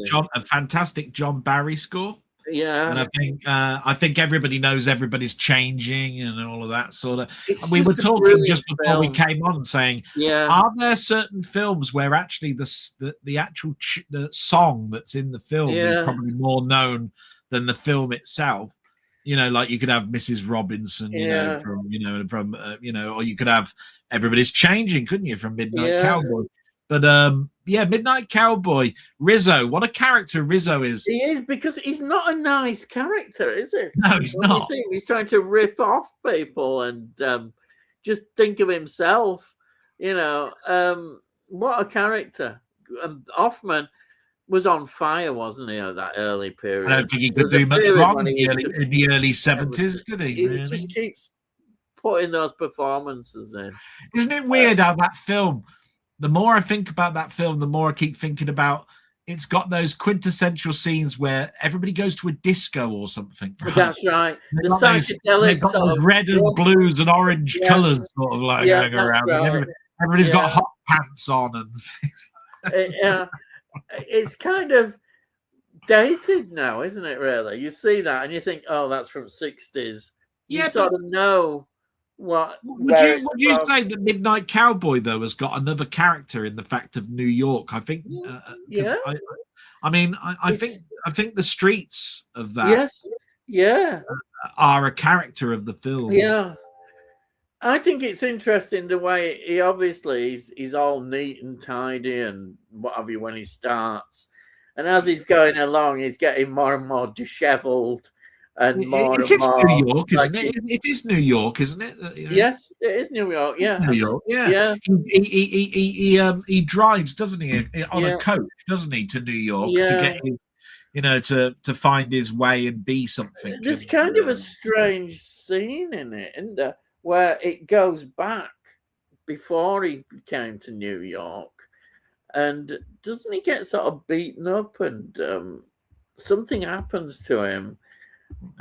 John Barry score. Yeah, and I think everybody knows everybody's changing and all of that sort of. We were talking just before we came on, saying, are there certain films where actually the actual the song that's in the film is probably more known than the film itself? You know, like you could have Mrs. Robinson, or you could have Everybody's Changing, couldn't you, from Midnight Cowboy? But Midnight Cowboy, Rizzo, what a character Rizzo is. He is, because he's not a nice character, is he? No, he's not. He's trying to rip off people and just think of himself. You know, what a character. Hoffman was on fire, wasn't he, at that early period? I don't think he could do much wrong in the early 70s, could he? He just keeps putting those performances in. Isn't it weird how that film, the more I think about that film, the more I keep thinking about it's got those quintessential scenes where everybody goes to a disco or something. Right? That's right. The psychedelic sort of red and blues and orange colours sort of like going around. Right. Everybody's got hot pants on and things. It's kind of dated now, isn't it, really? You see that and you think, oh, that's from 60s. You sort of know what. Would you say that Midnight Cowboy, though, has got another character in the fact of New York? I think. I think the streets of that. Yes. Are a character of the film. Yeah. I think it's interesting the way he obviously he's all neat and tidy and what have you when he starts. And as he's going along, he's getting more and more disheveled and more and more. New York, isn't it? It is New York, isn't it? Yes, it is New York. Yeah, New York. Yeah. He drives, doesn't he, on a coach, doesn't he, to New York to get his, to find his way and be something. There's kind of a strange scene in it, isn't there? where it goes back before he came to New York, and doesn't he get sort of beaten up and something happens to him?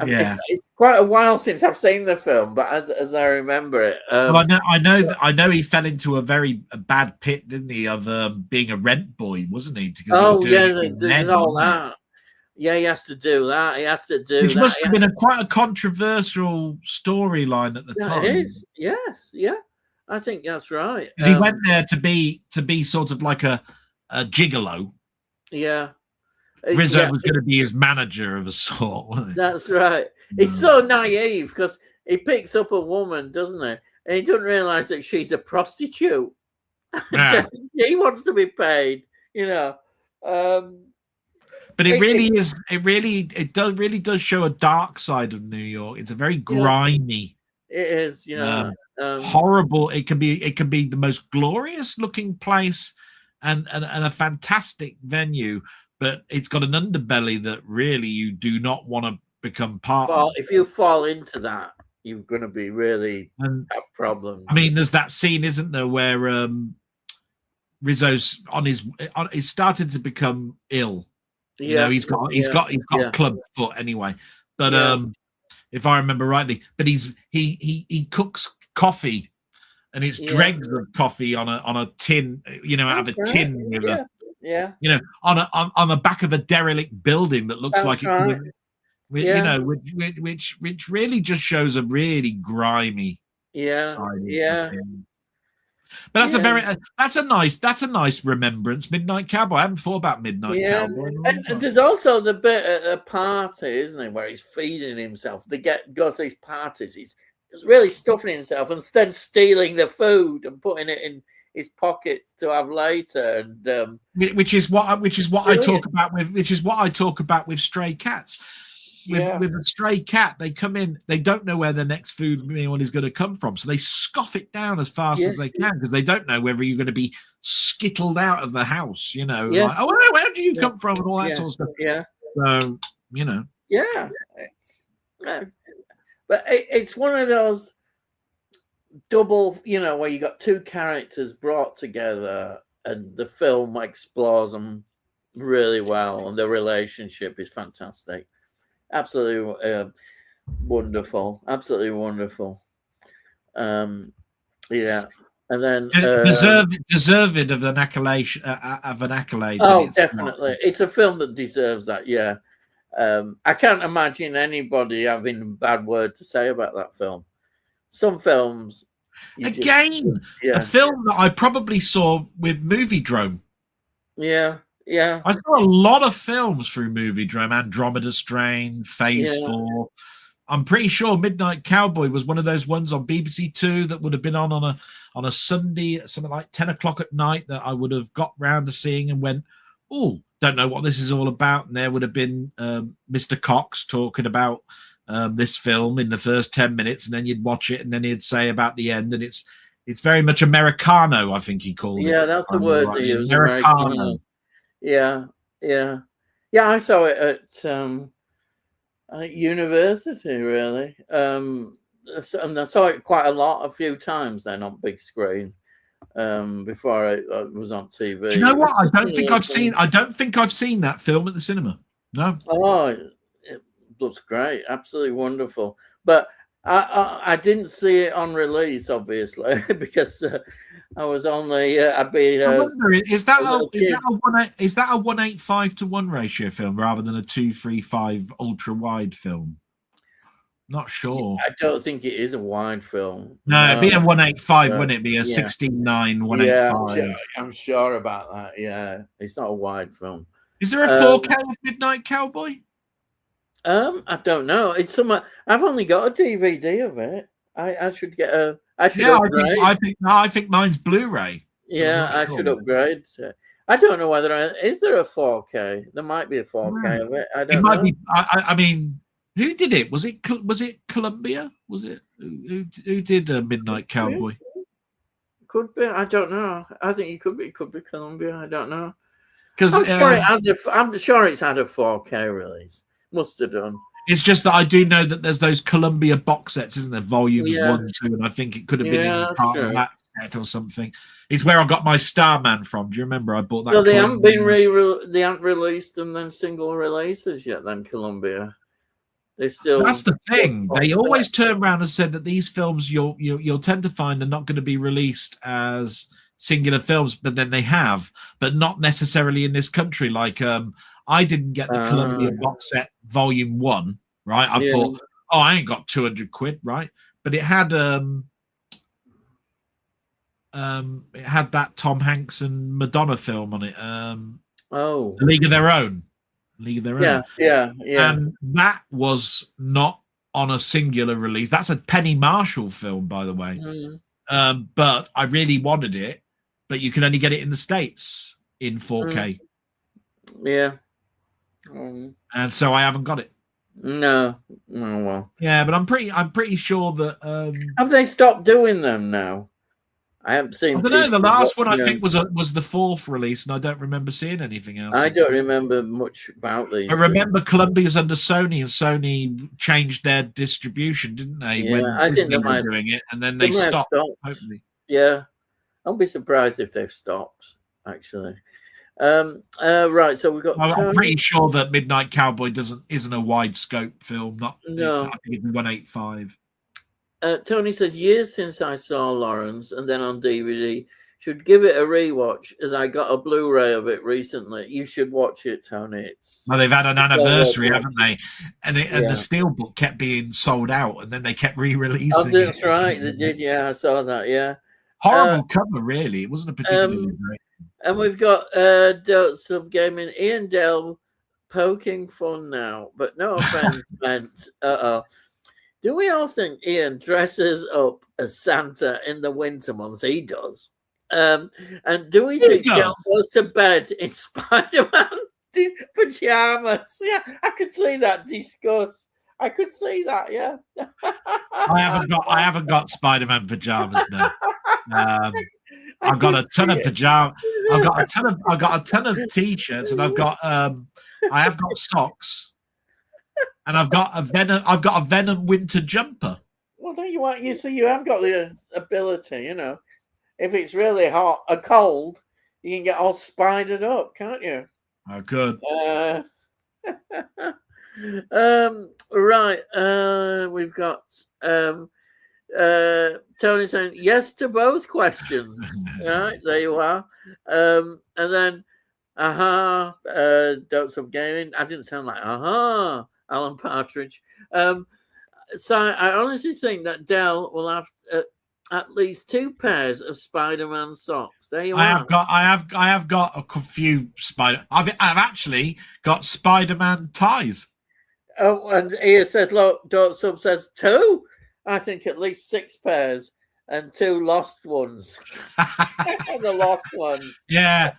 Yeah, it's quite a while since I've seen the film, but as I remember it, well, I know he fell into a very bad pit, didn't he, of being a rent boy, wasn't he? Because he was doing it with there's men, all that. Yeah, he has to do that. He has to do which that. must have been quite a controversial storyline at the Yeah, time. it is. Yes, yeah, I think that's right. Because he went there to be sort of like a gigolo. Yeah, Rizzo was going to be his manager of a sort. Wasn't he? That's right. He's so naive because he picks up a woman, doesn't he? And he doesn't realize that she's a prostitute. Yeah. He wants to be paid, you know. But it really does show a dark side of New York. It's a very grimy. It is, you know, horrible. It can be the most glorious looking place and a fantastic venue, but it's got an underbelly that really you do not want to become part of. If you fall into that, you're going to be really have problems. I mean, there's that scene, isn't there, where Rizzo's he's started to become ill. You know, he's got club foot anyway. But if I remember rightly, but he cooks coffee, and it's dregs of coffee on a tin, you know, out of a tin with you know, on the back of a derelict building that looks like it. You know, which really just shows a really grimy side of the film. But that's a nice remembrance. Midnight Cowboy. I haven't thought about Midnight Cowboy. And there's also the bit at a party, isn't it, where he's feeding himself. Goes to these parties. He's really stuffing himself and then stealing the food and putting it in his pocket to have later. And which is what I talk about with stray cats. With a stray cat, they come in, they don't know where the next food meal is going to come from, so they scoff it down as fast as they can because they don't know whether you're going to be skittled out of the house, you know, like, oh, where do you come from, and all that sort of stuff. So, you know, but it's one of those double, you know, where you got two characters brought together, and the film explores them really well, and the relationship is fantastic. Absolutely wonderful. Absolutely wonderful. And then deserved of an accolade. Oh, definitely, it's a film that deserves that. Yeah, I can't imagine anybody having a bad word to say about that film. Some films, a film that I probably saw with Moviedrome. Yeah. I saw a lot of films through Moviedrome. Andromeda Strain, Phase 4. I'm pretty sure Midnight Cowboy was one of those ones on BBC Two that would have been on a Sunday at something like 10 o'clock at night that I would have got round to seeing and went, oh, don't know what this is all about. And there would have been Mr. Cox talking about this film in the first 10 minutes, and then you'd watch it, and then he'd say about the end, and it's very much Americano, I think he called it. Yeah, that's the word they use. Americano. Yeah. I saw it at university, really, and I saw it quite a few times then on big screen before it was on TV. Do you know what? I don't think I've seen that film at the cinema. No. Oh, it looks great, absolutely wonderful. But I didn't see it on release, obviously, because I was only I'd be. I wonder, is that a 1:85 ratio film rather than a 2:35 ultra wide film? Not sure. I don't think it is a wide film. No, it'd be a 1:85, wouldn't it? Be a 16:9 1:85. Yeah, I'm sure about that. Yeah, it's not a wide film. Is there a 4K of Midnight Cowboy? I don't know. It's some. I've only got a DVD of it. I should get a. I think mine's Blu-ray. Yeah, I should upgrade. I don't know whether is there a 4K. There might be a 4K of it. I don't know. Might be. I mean, who did it? Was it Columbia? Was it who did Midnight Cowboy? Could be. I don't know. I think it could be. It could be Columbia. I don't know. Because I'm sure it's had a 4K release. Must have done. It's just that I do know that there's those Columbia box sets, isn't there? Volumes 1, 2, and I think it could have been in part of that set or something. It's where I got my Starman from. Do you remember? I bought that. So they haven't been they haven't released them then single releases yet. Then Columbia, they still. That's the thing. They always turn around and said that these films you'll tend to find are not going to be released as singular films, but then they have, but not necessarily in this country. Like I didn't get the Columbia box set Volume 1, right? I thought, oh, I ain't got 200 quid, right? But it had that Tom Hanks and Madonna film on it. League of Their Own. Yeah. And that was not on a singular release. That's a Penny Marshall film, by the way. But I really wanted it, but you can only get it in the States in 4K. Yeah. And so I haven't got it. No. Oh well. Yeah, but I'm pretty sure that have they stopped doing them now? I haven't seen. I don't know. The last one I think was the 4th release, and I don't remember seeing anything else. I don't remember much about these. I remember Columbia's under Sony, and Sony changed their distribution, didn't they? Yeah, when I think they were doing it, and then they stopped. Hopefully. Yeah, I'll be surprised if they've stopped. Actually, right. So we've got. I'm pretty sure that Midnight Cowboy isn't a wide scope film. I think it's 185. Tony says, years since I saw Lawrence, and then on DVD. Should give it a rewatch, as I got a Blu-ray of it recently. You should watch it, Tony. Well, they've had an anniversary, haven't they? And the Steelbook kept being sold out, and then they kept re-releasing it. That's right. They did, yeah. I saw that, yeah. Horrible cover, really. It wasn't a particularly great. And we've got some gaming. Ian Dell poking fun now, but no offense meant. Do we all think Ian dresses up as Santa in the winter months? He does. And do we think Dell goes to bed in Spider-Man pajamas? Yeah, I could see that discuss. I could see that. Yeah. I haven't got Spider-Man pajamas now. I've got a ton of pajamas. I've got a ton of t-shirts, and I have got socks. And I've got a Venom winter jumper. Well, don't you want so you have got the ability, you know. If it's really hot or cold, you can get all spidered up, can't you? Oh, good. Right. We've got Tony saying yes to both questions. Right, there you are. And then don't stop gaming. I didn't sound like Alan Partridge. So I honestly think that Dell will have at least 2 pairs of Spider-Man socks. There you are. I have got a few I've actually got Spider-Man ties. Oh, and here says, look, Sub says 2. I think at least 6 pairs and 2 lost ones. The lost ones. Yeah.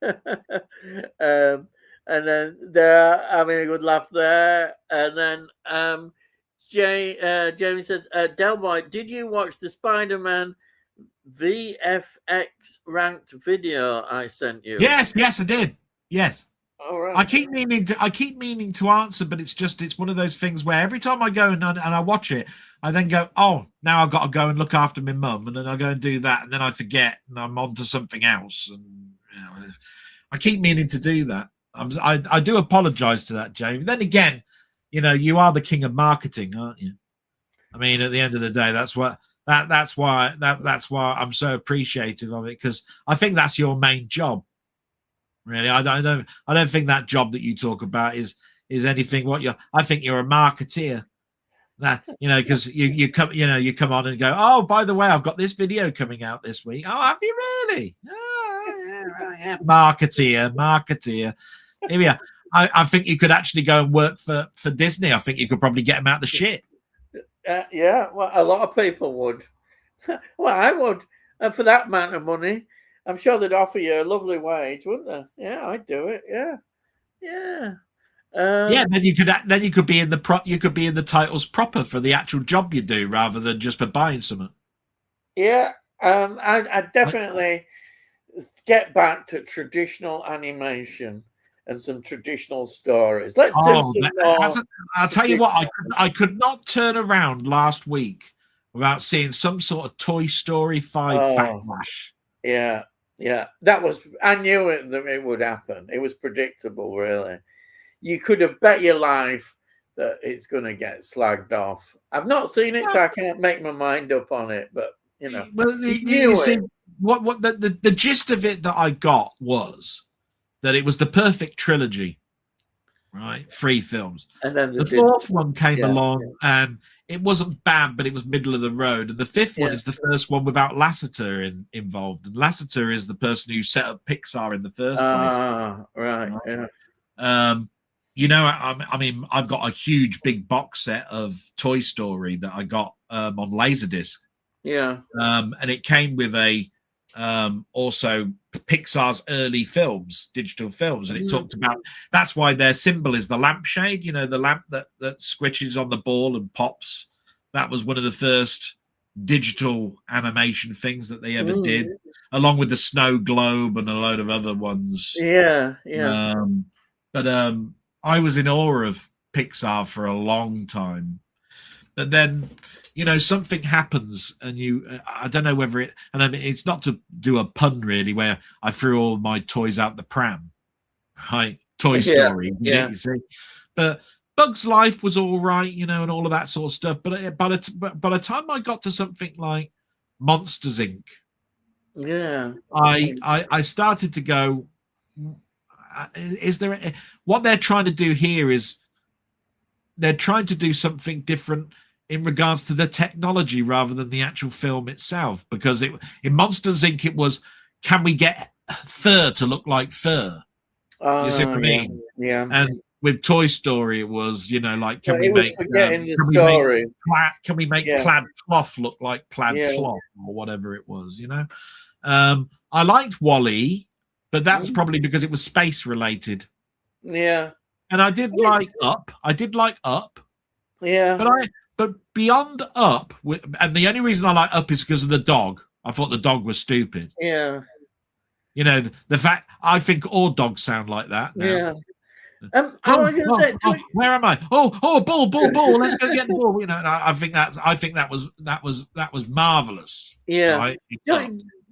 And then there, having a good laugh there. And then Jamie says, Delboy, did you watch the Spider-Man VFX ranked video I sent you? Yes, I did. Yes. All right. I keep meaning to answer, but it's one of those things where every time I go and I watch it, I then go, oh, now I've got to go and look after my mum, and then I go and do that, and then I forget, and I'm on to something else, and I keep meaning to do that. I do apologize to that, Jamie. Then again, you are the king of marketing, aren't you? I mean, at the end of the day, that's why I'm so appreciative of it, because I think that's your main job. Really, I don't think that job that you talk about is anything I think you're a marketeer. That because you come on and go, oh, by the way, I've got this video coming out this week. Oh, have you really? Oh, yeah. Marketeer. Here we are. I think you could actually go and work for Disney. I think you could probably get them out the shit. Yeah, well, a lot of people would. Well, I would, and for that amount of money, I'm sure they'd offer you a lovely wage, wouldn't they? Yeah, I'd do it. Yeah. Yeah, then you could be in the titles proper for the actual job you do, rather than just for buying something. Yeah, I definitely get back to traditional animation. and some traditional stories. Let's do some more. I'll tell you what, I could not turn around last week without seeing some sort of Toy Story 5 backlash. Yeah, that was. I knew it would happen. It was predictable, really. You could have bet your life that it's going to get slagged off. I've not seen it, so I can't make my mind up on it. But well, the gist of it that I got was that it was the perfect trilogy, right? 3 films, and then the 4th one came along, and it wasn't bad, but it was middle of the road. And the 5th one is the first one without Lasseter involved, and Lasseter is the person who set up Pixar in the first place. Right. Yeah. I mean, I've got a huge big box set of Toy Story that I got on Laserdisc. Yeah. And it came with a also Pixar's early films, digital films, and it talked about, that's why their symbol is the lampshade, the lamp that squishes on the ball and pops. That was one of the first digital animation things that they ever did, along with the snow globe and a load of other ones. Yeah. But I was in awe of Pixar for a long time. But then, something happens, and I don't know whether it, and I mean, it's not to do a pun really, where I threw all my toys out the pram, right? Toy Story, you see. But Bug's Life was all right, and all of that sort of stuff. But by the time I got to something like Monsters Inc., I started to go, is there what they're trying to do here is they're trying to do something different in regards to the technology rather than the actual film itself, because in Monsters Inc. it was, can we get fur to look like fur? You see what I mean? Yeah. And with Toy Story it was, like, can we make plaid cloth look like plaid cloth or whatever it was, I liked Wall-E, but that's probably because it was space related. Yeah. And I did like Up. Yeah. But beyond Up, and the only reason I like Up is because of the dog. I thought the dog was stupid. Yeah. The fact, I think all dogs sound like that now. Yeah. Where am I? Oh, ball! Let's go get the ball. I think that was marvelous. Yeah. Right?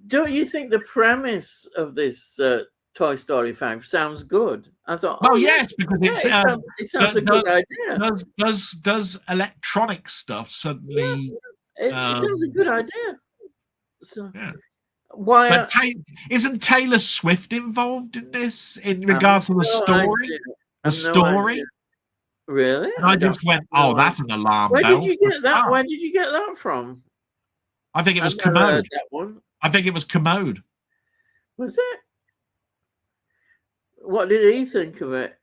Don't you think the premise of this Toy Story 5 sounds good? I thought. Yes, because it sounds a good idea. Does electronic stuff suddenly? It sounds a good idea. So why? But isn't Taylor Swift involved in this in regards to the story? The story. Really? And I just went, that's an alarm bell. Where did you get that? Where did you get that from? I think it was Commode. I think it was Commode. Was it? What did he think of it?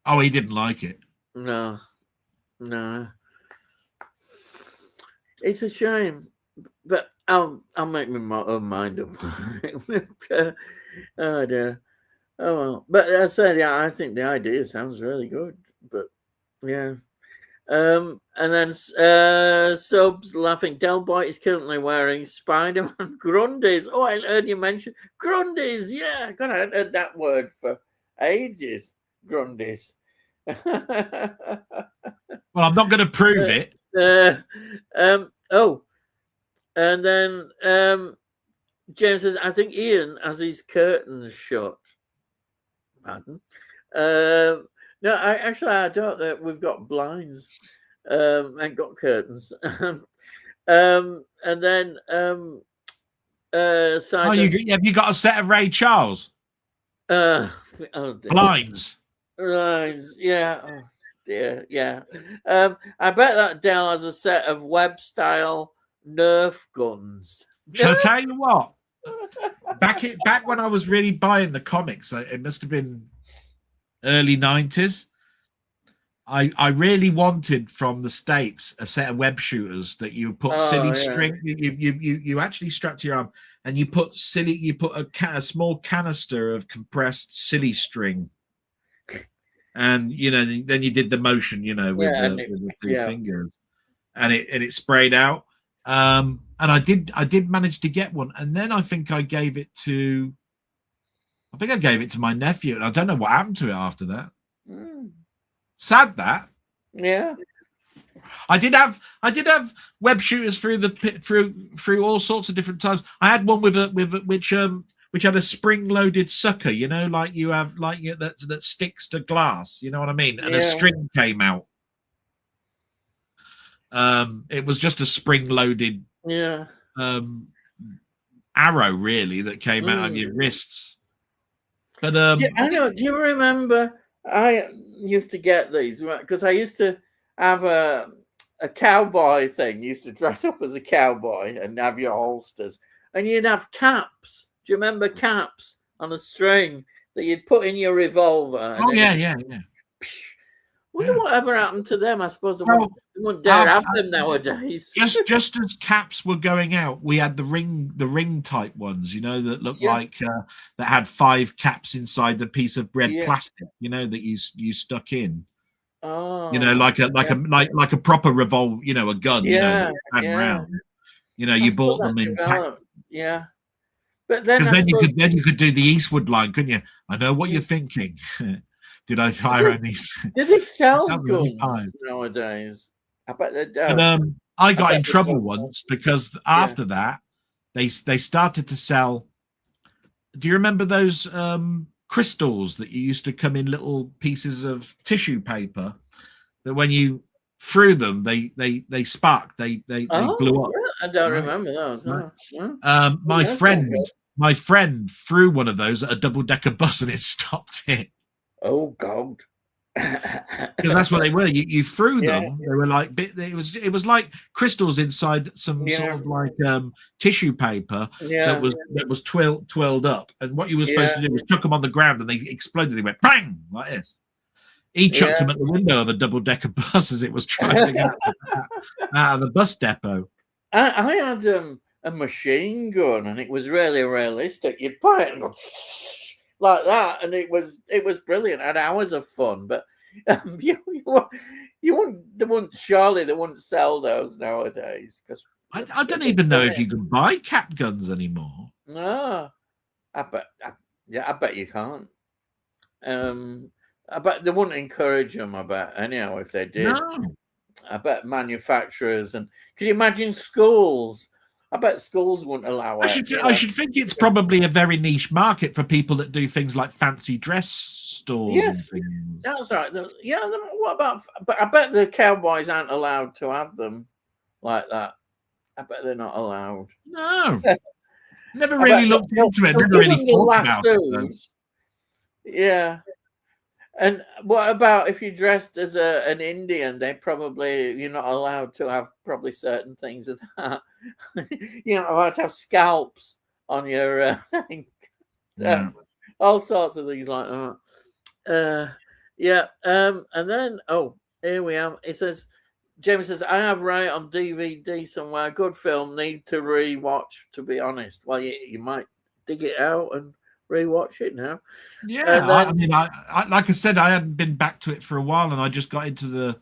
Oh, he didn't like it. No. It's a shame, but I'll make my own mind up. Oh dear. Oh well. But I said, I think the idea sounds really good. But yeah. And then Subs laughing. Delboy is currently wearing Spider-Man Grundies. Oh, I heard you mention Grundies. Yeah, God, I hadn't heard that word for ages. Grundies. Well, I'm not going to prove it. And then James says, I think Ian has his curtains shut. Pardon? No, I don't know. We've got blinds and got curtains. And then have you got a set of Ray Charles? Blinds. Blinds, yeah. Oh dear, yeah. I bet that Dell has a set of web-style Nerf guns. Shall I tell you what? Back when I was really buying the comics, it must have been early 90s. I really wanted from the States a set of web shooters that you put string. You actually strapped to your arm and you put a small canister of compressed silly string, and then you did the motion with the two fingers, and it sprayed out. And I did manage to get one, and then I think I gave it to I think I gave it to my nephew, and I don't know what happened to it after that. Mm. Sad that. Yeah. I did have web shooters through all sorts of different times. I had one which had a spring-loaded sucker, you know, like you have that sticks to glass, you know what I mean? And a string came out. It was just a spring-loaded arrow, really, that came out of your wrists. But do you remember? I used to get these because I used to have a cowboy thing. You used to dress up as a cowboy and have your holsters, and you'd have caps. Do you remember caps on a string that you'd put in your revolver? Oh yeah. Wonder whatever happened to them. I suppose they wouldn't dare have them nowadays. Just as caps were going out, we had the ring type ones, you know, that looked like that had 5 caps inside the piece of red plastic, you know, that you stuck in. Oh, you know, like a proper revolver, you know, a gun, you know, that round. You know, you bought them in pack. Yeah. But then you could do the Eastwood line, couldn't you? I know what you're thinking. Did I fire any? Did they sell guns nowadays? I bet they don't. And, I got in trouble once because after that, they started to sell. Do you remember those crystals that you used to come in little pieces of tissue paper that when you threw them, they sparked, they blew up? I don't remember those. No. My friend threw one of those at a double-decker bus and it stopped it. Oh God! Because that's what they were. You threw them. They were like it was like crystals inside some sort of like tissue paper that was twirled up. And what you were supposed to do was chuck them on the ground, and they exploded. They went bang like this. He chucked them at the window of a double-decker bus as it was driving out of the bus depot. I had a machine gun, and it was really realistic. You'd buy it and go like that, and it was brilliant. Had hours of fun, but you wouldn't surely they wouldn't sell those nowadays because I don't even know if you can buy cap guns anymore. No, I bet you can't. I bet they wouldn't encourage them. I bet anyhow if they did. No. I bet manufacturers and can you imagine schools? I bet schools wouldn't allow it. I should think it's probably a very niche market for people that do things like fancy dress stores. Yes, and things. That's right. What about? But I bet the cowboys aren't allowed to have them like that. I bet they're not allowed. No, never really looked into it. Never really thought about it. Yeah. And what about if you dressed as an Indian? You're not allowed to have probably certain things of that. You're not allowed to have scalps on your all sorts of things like that. And then here we are. It says James says I have Ray on DVD somewhere. Good film. Need to rewatch. To be honest, well, you might dig it out and rewatch it now. Yeah, I like I said, I hadn't been back to it for a while, and I just got into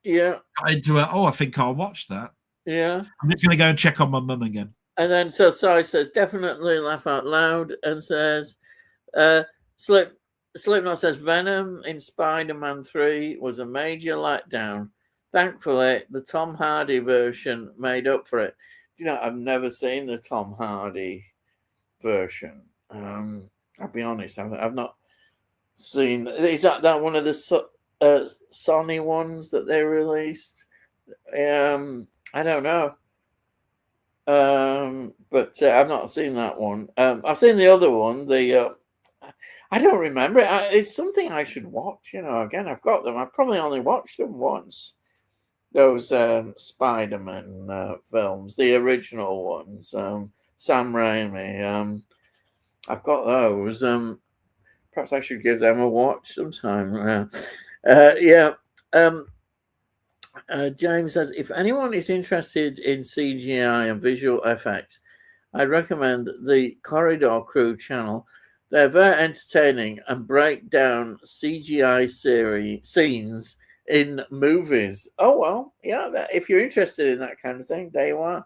I think I'll watch that. Yeah, I'm just gonna go and check on my mum again. And then so Sai says definitely laugh out loud, and says Slipknot says Venom in Spider-Man 3 was a major letdown. Thankfully, the Tom Hardy version made up for it. You know, I've never seen the Tom Hardy version. I'll be honest, I've not seen. Is that one of the Sony ones that they released? I don't know, but I've not seen that one. I've seen the other one. I don't remember it. It's something I should watch. You know, again, I've got them. I've probably only watched them once. Those Spider-Man films, the original ones, Sam Raimi. I've got those. Perhaps I should give them a watch sometime. James says, if anyone is interested in CGI and visual effects, I'd recommend the Corridor Crew channel. They're very entertaining and break down CGI scenes in movies. Oh, well, yeah, if you're interested in that kind of thing, there you are.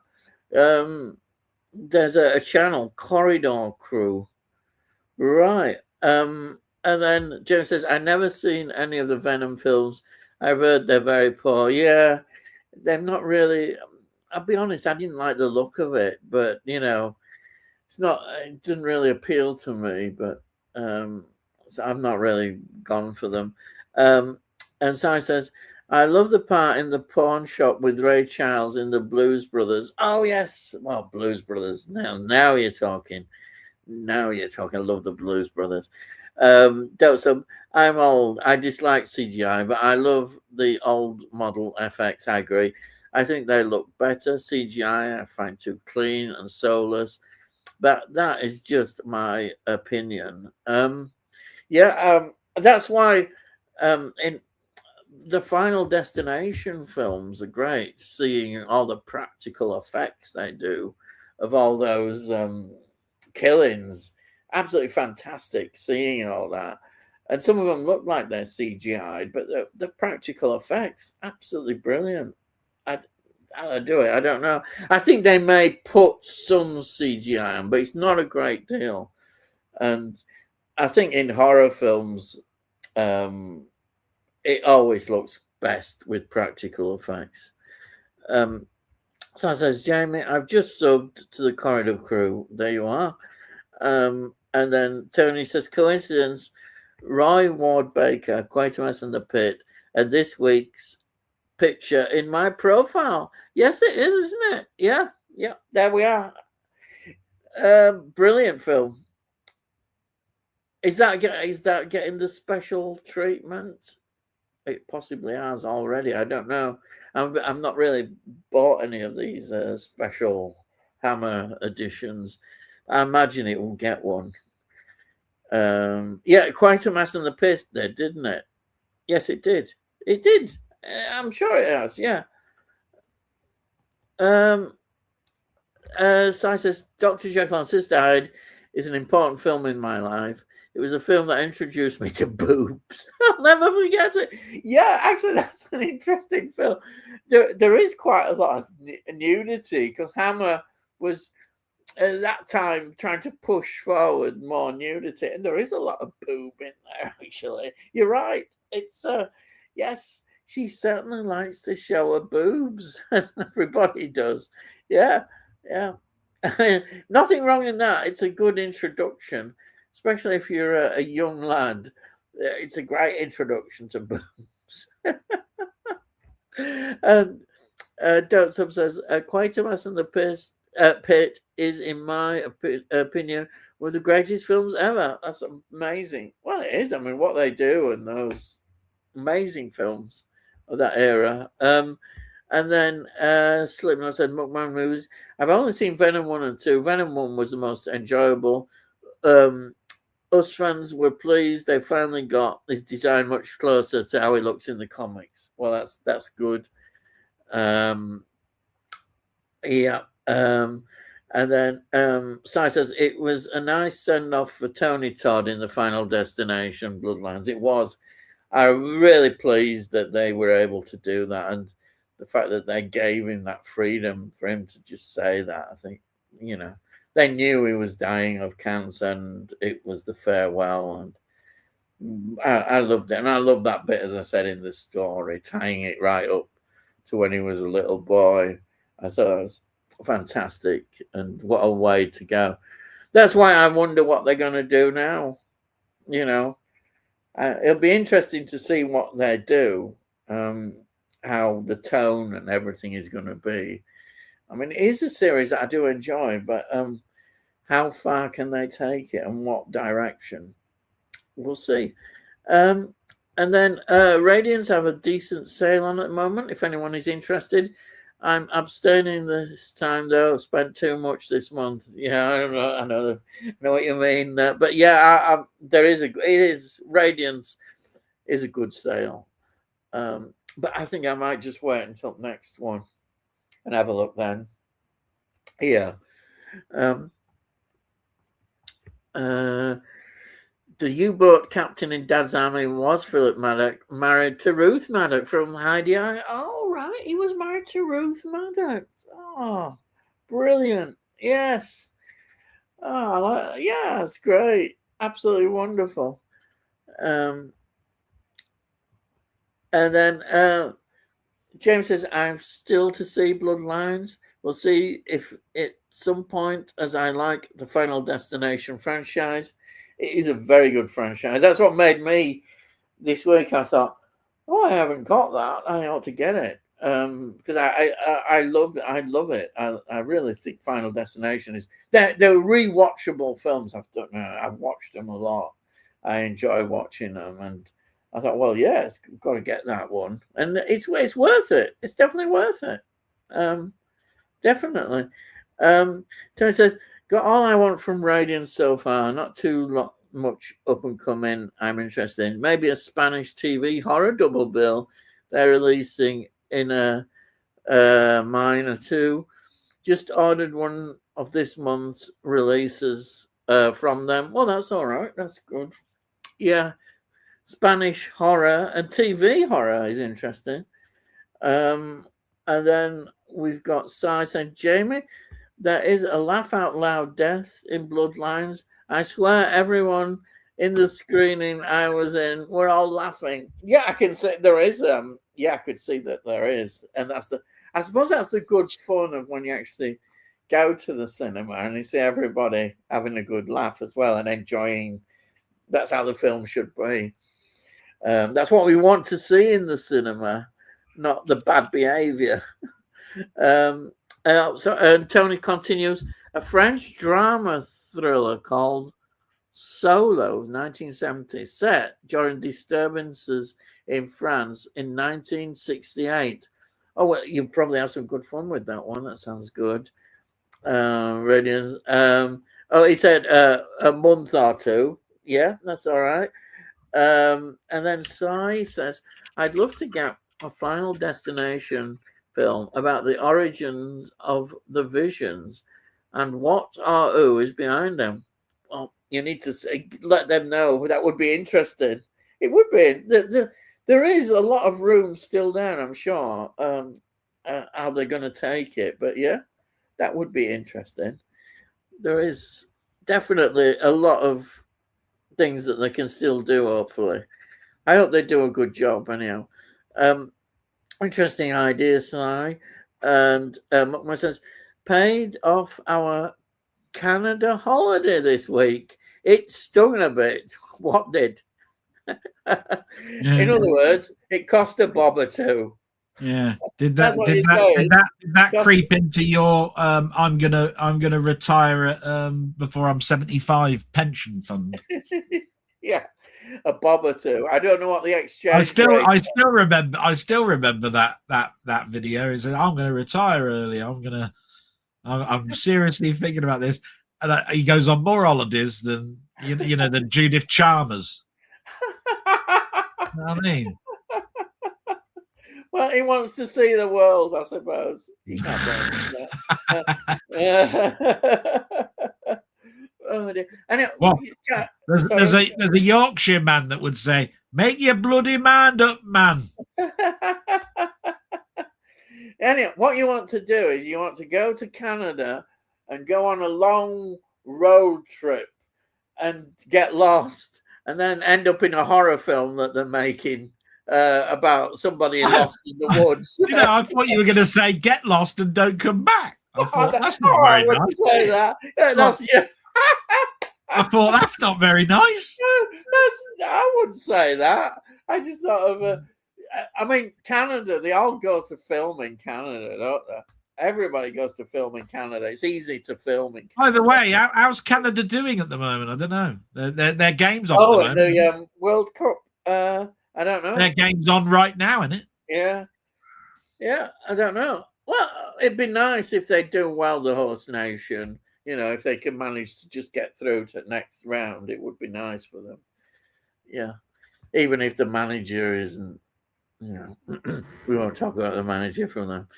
There's a channel, Corridor Crew, Right. And then James says, I never seen any of the Venom films. I've heard they're very poor. Yeah, they're not really. I'll be honest, I didn't like the look of it, but it's not. It didn't really appeal to me. But so I've not really gone for them. And Si says, I love the part in the pawn shop with Ray Charles in the Blues Brothers. Oh yes, well, Blues Brothers. Now you're talking. Now you're talking. I love the Blues Brothers. So I'm old. I dislike CGI, but I love the old model FX. I agree. I think they look better. CGI I find too clean and soulless. But that is just my opinion. That's why in the Final Destination films are great. Seeing all the practical effects they do of all those killings, absolutely fantastic. Seeing all that, and some of them look like they're CGI'd, but the practical effects absolutely brilliant. How they do it, I don't know. I think they may put some CGI on, but it's not a great deal. And I think in horror films, it always looks best with practical effects. So says Jamie, I've just subbed to the Corridor Crew. There you are. And then Tony says, coincidence, Roy Ward Baker, Quatermass in the Pit, and this week's picture in my profile. Yes, it is, isn't it? Yeah, there we are. Brilliant film. Is that getting the special treatment? It possibly has already. I don't know. I'm not really bought any of these special Hammer editions. I imagine it will get one. Quatermass in the Pit did, didn't it? Yes, it did. It did. I'm sure it has. Yeah. Si says, Dr. Jekyll and Sister Hyde is an important film in my life. It was a film that introduced me to boobs. I'll never forget it. Yeah, actually, that's an interesting film. There is quite a lot of nudity because Hammer was at that time trying to push forward more nudity, and there is a lot of boob in there. Actually, you're right. It's yes, she certainly likes to show her boobs, as everybody does. Yeah. Nothing wrong in that. It's a good introduction, especially if you're a young lad. It's a great introduction to boobs. And Don't Sub says, Quatermass and the Pit is, in my opinion, one of the greatest films ever. That's amazing. Well, it is. I mean, what they do and those amazing films of that era. And then Slipknot said, Mukbang movies. I've only seen Venom 1 and 2. Venom 1 was the most enjoyable. Us fans were pleased. They finally got his design much closer to how he looks in the comics. Well, that's good. And then Si says, it was a nice send-off for Tony Todd in the Final Destination, Bloodlines. It was. I'm really pleased that they were able to do that, and the fact that they gave him that freedom for him to just say that. I think, they knew he was dying of cancer, and it was the farewell, and I loved it. And I love that bit, as I said in the story, tying it right up to when he was a little boy. I thought it was fantastic, and what a way to go. That's why I wonder what they're going to do now. It'll be interesting to see what they do, how the tone and everything is going to be. I mean, it is a series that I do enjoy, but how far can they take it and what direction? We'll see. And then Radiants have a decent sale on at the moment, if anyone is interested. I'm abstaining this time, though. Spent too much this month. Yeah, I don't know. I know what you mean. But yeah, Radiance is a good sale. But I think I might just wait until next one and have a look then. Yeah. The U-boat captain in Dad's Army was Philip Maddock, married to Ruth Maddock from Heidi Eye. Oh, right. He was married to Ruth Maddock. Oh, brilliant. Yes. Oh, yeah, that's great. absolutely wonderful. And then James says, I'm still to see Bloodlines. We'll see if at some point, as I like the Final Destination franchise. It is a very good franchise. That's what made me this week. I thought, oh, I haven't got that. I ought to get it. Because I love it. I really think Final Destination is they're rewatchable films. I've watched them a lot. I enjoy watching them, and I thought, well, yes, I've got to get that one, and it's worth it. It's definitely worth it. Definitely. Tony says, got all I want from Radiant so far. Not too much up and coming. I'm interested in maybe a Spanish TV horror double bill. They're releasing in a mine or two. Just ordered one of this month's releases from them. Well, that's all right. That's good. Yeah. Spanish horror and TV horror is interesting. And then we've got Cy saying, Jamie, there is a laugh out loud death in Bloodlines. I swear everyone in the screening I was in, we're all laughing. Yeah, I can say there is. Yeah, I could see that there is. And I suppose that's the good fun of when you actually go to the cinema and you see everybody having a good laugh as well and enjoying. That's how the film should be. That's what we want to see in the cinema, not the bad behavior. Tony continues, a French drama thriller called Solo, 1970, set during disturbances in France in 1968. Oh, well, you probably have some good fun with that one. That sounds good. Radiance. He said a month or two. Yeah, that's all right. And then Sai says, I'd love to get a Final Destination film about the origins of the visions and what or who is behind them. Well, you need to let them know. That would be interesting. It would be. There is a lot of room still down, I'm sure. How they're going to take it. But yeah, that would be interesting. There is definitely a lot of things that they can still do, hopefully. I hope they do a good job, anyhow. Interesting idea, Si. And my sense paid off our Canada holiday this week. It stung a bit. What did? In other words, it cost a bob or two. Yeah. Did that creep into your I'm gonna retire before I'm 75 pension fund? Yeah. A bob or two. I don't know what the exchange. I still remember that video. He said, "I'm going to retire early. I'm seriously thinking about this." And he goes on more holidays than than Judith Chalmers. You know what I mean? Well, he wants to see the world, I suppose. He can't Oh dear. Well, there's a Yorkshire man that would say, "Make your bloody mind up, man." Anyway, what you want to do is you want to go to Canada and go on a long road trip and get lost, and then end up in a horror film that they're making about somebody lost in the woods. I thought you were going to say, "Get lost and don't come back." I thought that's not very nice. Say that. Yeah, I thought that's not very nice. I wouldn't say that. I just thought of I mean, Canada, they all go to film in Canada, don't they? Everybody goes to film in Canada. It's easy to film in Canada. By the way, how's Canada doing at the moment? I don't know. Their game's on at the moment. The World Cup. I don't know. Their game's on right now, isn't it? Yeah, I don't know. Well, it'd be nice if they do well, the host nation. If they can manage to just get through to the next round, it would be nice for them. Yeah. Even if the manager isn't, we won't talk about the manager from them.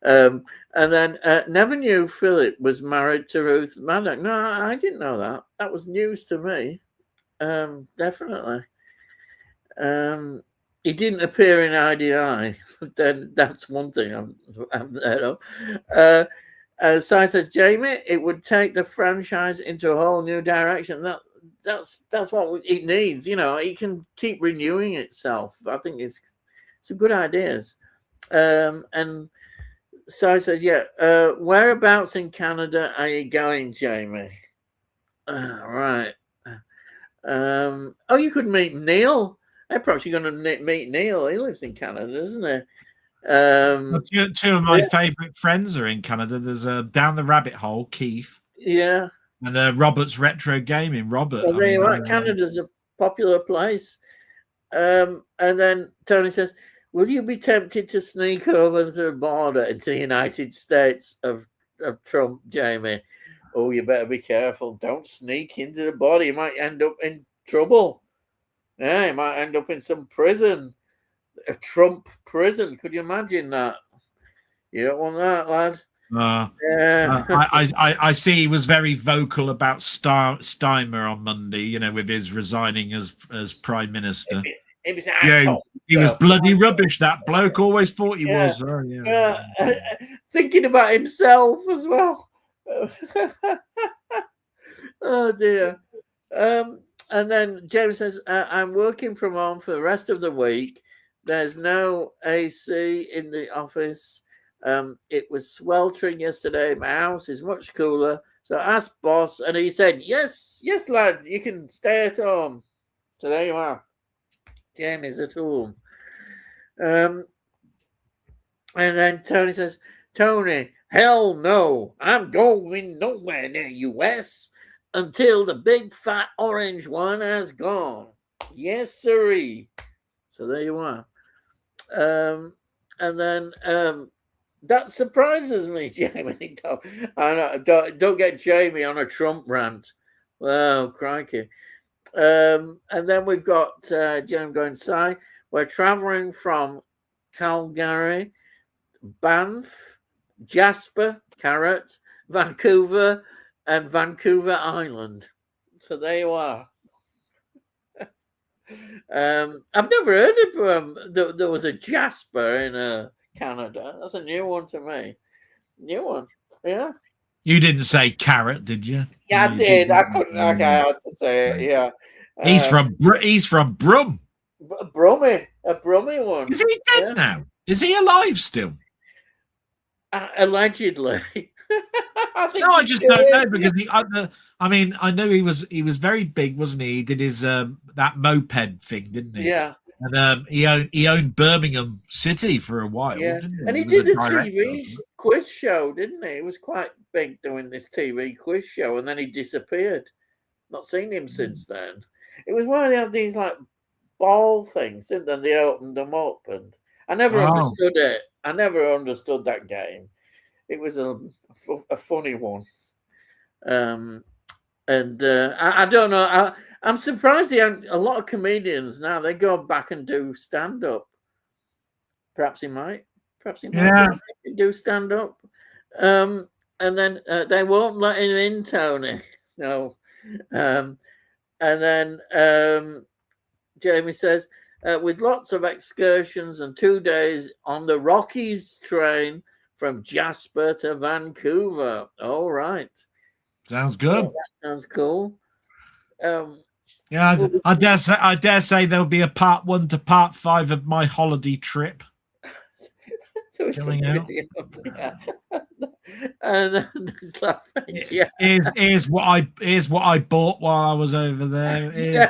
And then never knew Philip was married to Ruth Maddock. No, I didn't know that. That was news to me. Definitely. He didn't appear in IDI. Then that's one thing I've heard of. Sai says, Jamie, it would take the franchise into a whole new direction. that's what it needs. It can keep renewing itself. I think it's some good ideas. And Si says, yeah. Whereabouts in Canada are you going, Jamie? Right. You could meet Neil. Perhaps you're going to meet Neil. He lives in Canada, doesn't he? Two of my favourite friends are in Canada. There's Down the Rabbit Hole, Keith. Yeah. And Robert's Retro Gaming, Robert. Well, there you are. Canada's a popular place. And then Tony says, will you be tempted to sneak over the border into the United States of Trump, Jamie? Oh, you better be careful. Don't sneak into the border. You might end up in trouble. Yeah, you might end up in some prison. A Trump prison. Could you imagine that? You don't want that, lad. I see he was very vocal about Steimer on Monday, with his resigning as Prime Minister. He was bloody rubbish. That bloke always thought he was. Thinking about himself as well. Oh dear. And then James says, I'm working from home for the rest of the week. There's no AC in the office. It was sweltering yesterday. My house is much cooler. So I asked boss, and he said, yes, lad, you can stay at home. So there you are. Jamie's at home. And then Tony says, Tony, hell no. I'm going nowhere near US until the big fat orange one has gone. Yes, sirree. So there you are. And then that surprises me, Jamie. Don't get Jamie on a Trump rant. Wow, crikey. And then we've got Jamie going, Si, we're traveling from Calgary, Banff, Jasper, Carrot, Vancouver, and Vancouver Island. So there you are. I've never heard of there was a Jasper in Canada. That's a new one to me. New one, yeah. You didn't say Carrot, did you? Yeah, I did. I couldn't. I had to say it. Yeah. He's from Brum. A Brummy one. Is he dead now? Is he alive still? Allegedly. I just don't know because I know he was very big, wasn't he? He did his that moped thing, didn't he? Yeah. And he owned Birmingham City for a while. Yeah, didn't he? And he did a TV quiz show, didn't he? He was quite big doing this TV quiz show, and then he disappeared. Not seen him since then. It was why they had these like ball things, didn't they? And they opened them up, and I never understood it. I never understood that game. It was a funny one. I don't know. I'm surprised a lot of comedians now, they go back and do stand-up. Perhaps he might do stand-up. And then they won't let him in, Tony. No. And then Jamie says, with lots of excursions and 2 days on the Rockies train from Jasper to Vancouver. All right. Sounds good. Oh, that sounds cool. Yeah, I dare say there'll be a part 1 to part 5 of my holiday trip coming out. Yeah. And then he's laughing. Yeah. Here's what I bought while I was over there. Here's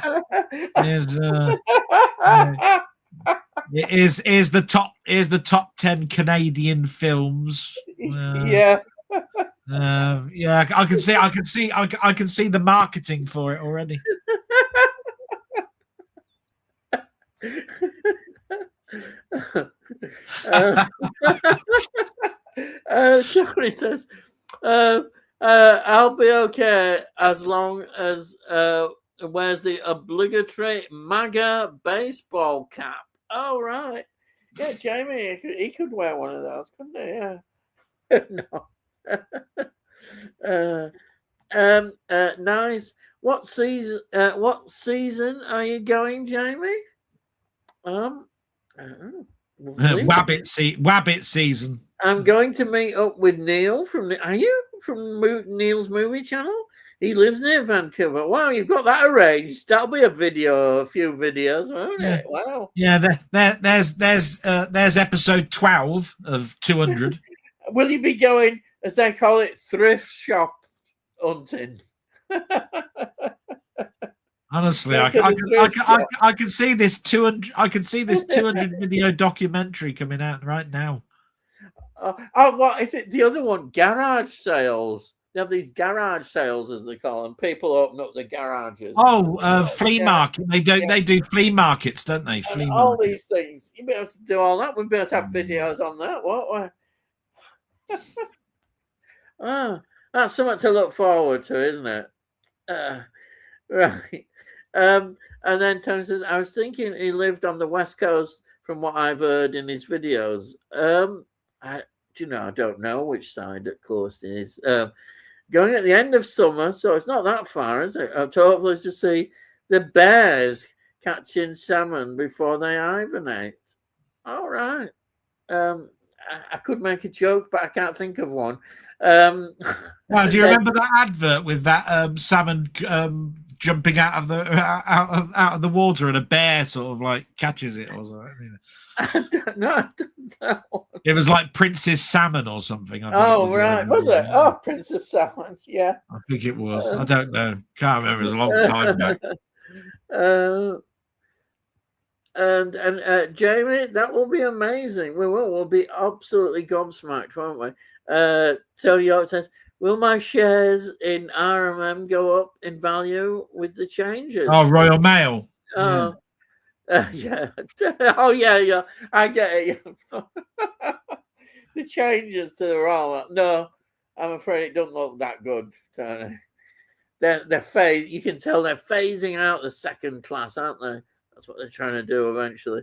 the top 10 Canadian films. Yeah. I can see the marketing for it already. Johnny says, I'll be okay as long as wears the obligatory MAGA baseball cap. Oh, right. Yeah, Jamie, he could wear one of those, couldn't he? Yeah. No. Nice. What season are you going, Jamie? Wabbit season. I'm going to meet up with Neil Neil's movie channel. He lives near Vancouver. Wow, you've got that arranged. That'll be a few videos, won't it? Wow. Yeah, there's episode 12 of 200. Will you be going, as they call it, thrift shop hunting? Honestly, I can see this 200. I can see this 200 video documentary coming out right now. What is it? The other one, garage sales. They have these garage sales, as they call them. People open up the garages. Flea market. They do flea markets, don't they? All these things. You'll be able to do all that. We'll be able to have videos on that, won't we? That's something to look forward to, isn't it? Right. And then Tony says, I was thinking he lived on the West Coast from what I've heard in his videos. I don't know which side of coast it is. Going at the end of summer, so it's not that far, is it? Hopefully to see the bears catching salmon before they hibernate. All right. I could make a joke, but I can't think of one. Well, do you remember that advert with that salmon jumping out of the water and a bear sort of like catches it or something? No, I don't know. It was like Princess Salmon or something. Right. Was it? Oh, Princess Salmon. Yeah. I think it was. I don't know. Can't remember. It was a long time back. And Jamie, that will be amazing. We'll be absolutely gobsmacked, won't we? Tony York says, will my shares in RMM go up in value with the changes? Oh, Royal Mail. Oh, yeah. Oh, yeah. I get it. The changes to the Royal. No, I'm afraid it doesn't look that good, Tony. They're you can tell they're phasing out the second class, aren't they? That's what they're trying to do eventually.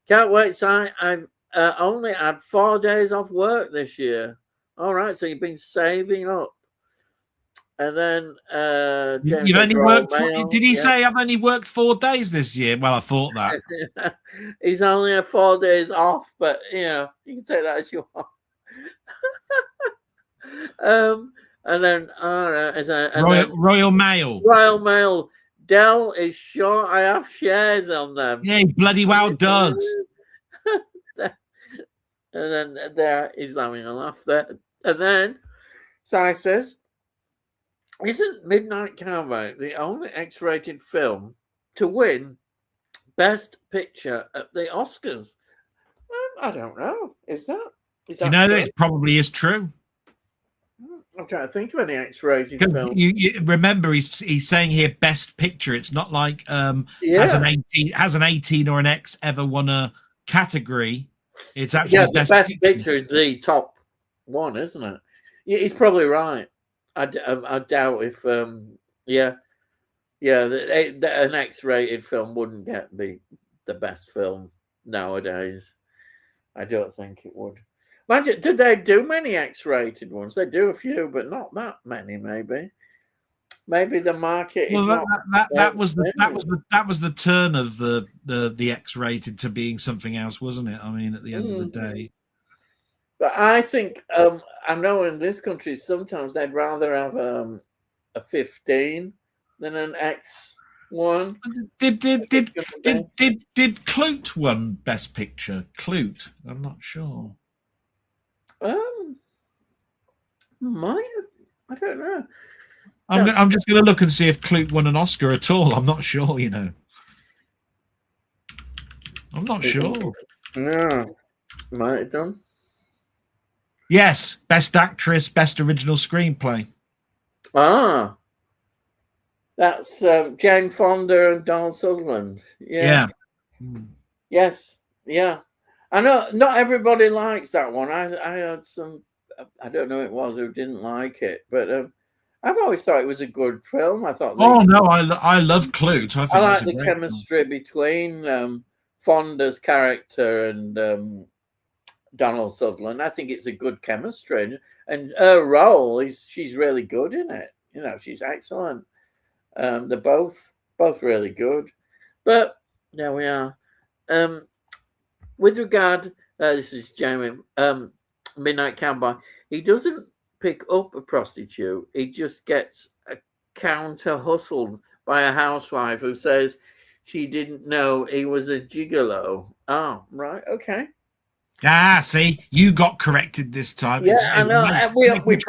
Can't wait, Si. I've only had 4 days off work this year. All right, so you've been saving up. And then you've only worked. Did he say I've only worked 4 days this year? Well, I thought that. He's only had 4 days off, but you can take that as you want. And then Royal Mail. Royal Mail. Dell is sure I have shares on them. Yeah, he bloody well does. And then there he's having a laugh there. And then Si says, isn't Midnight Cowboy the only X-rated film to win Best Picture at the Oscars? I don't know. Is that you know true? That it probably is true. I'm trying to think of any X-rated film. You remember he's saying here Best Picture. It's not like has an 18 or an X ever won a category. It's actually Best Picture is the top one, isn't it? Yeah, he's probably right. I doubt if an X-rated film wouldn't be the best film nowadays. I don't think it would. Imagine, did they do many X-rated ones? They do a few, but not that many. Maybe the market. Well, that was the turn of the X-rated to being something else, wasn't it? I mean, at the end of the day. But I think I know in this country sometimes they'd rather have a 15 than an X1. Did Clute win Best Picture? Clute, I'm not sure. Might. I don't know. I'm just going to look and see if Clute won an Oscar at all. I'm not sure, I'm not sure. No. Might have done. Yes. Best Actress, Best Original Screenplay. Ah. That's Jane Fonda and Donald Sutherland. Yeah. Yes. Yeah. I know not everybody likes that one. I had some, I don't know who it was who didn't like it, but I've always thought it was a good film. I thought. I love Clute. I like the chemistry between Fonda's character and Donald Sutherland. I think it's a good chemistry, and her role she's really good in it. She's excellent. They're both really good. But there we are. With regard, this is Jamie, Midnight Cowboy. He doesn't pick up a prostitute. He just gets counter hustled by a housewife who says she didn't know he was a gigolo. Oh, right, okay. Ah, see, you got corrected this time. Yeah, I know. We all get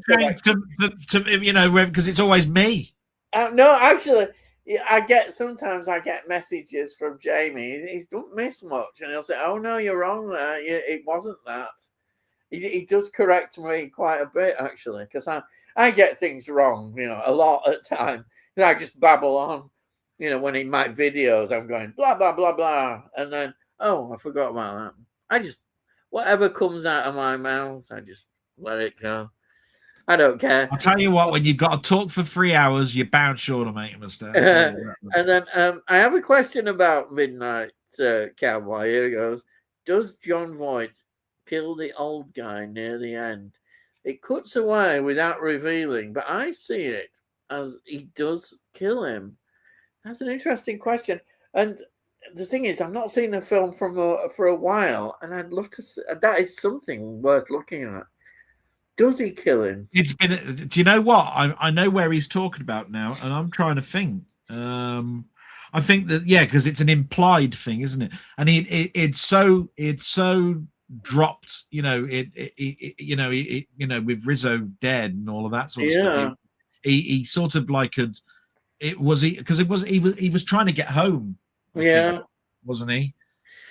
corrected. Because it's always me. No, actually, sometimes I get messages from Jamie. He don't miss much, and he'll say, "Oh no, you're wrong there. It wasn't that." He does correct me quite a bit, actually, because I get things wrong, a lot at time. I just babble on, when in my videos I'm going blah blah blah blah, and then I forgot about that. I just whatever comes out of my mouth, I just let it go. I don't care. I'll tell you what, when you've got to talk for 3 hours, you're bound sure to make a mistake. And then I have a question about Midnight Cowboy. Here it goes. Does John Voight kill the old guy near the end? It cuts away without revealing, but I see it as he does kill him. That's an interesting question. And the thing is, I've not seen a film for a while, and I'd love to see. That is something worth looking at. Does he kill him? It's been. Do you know what? I know where he's talking about now, and I'm trying to think. I think that because it's an implied thing, isn't it? And it's so dropped. With Rizzo dead and all of that sort of stuff. He sort of like he was trying to get home. I think, wasn't he?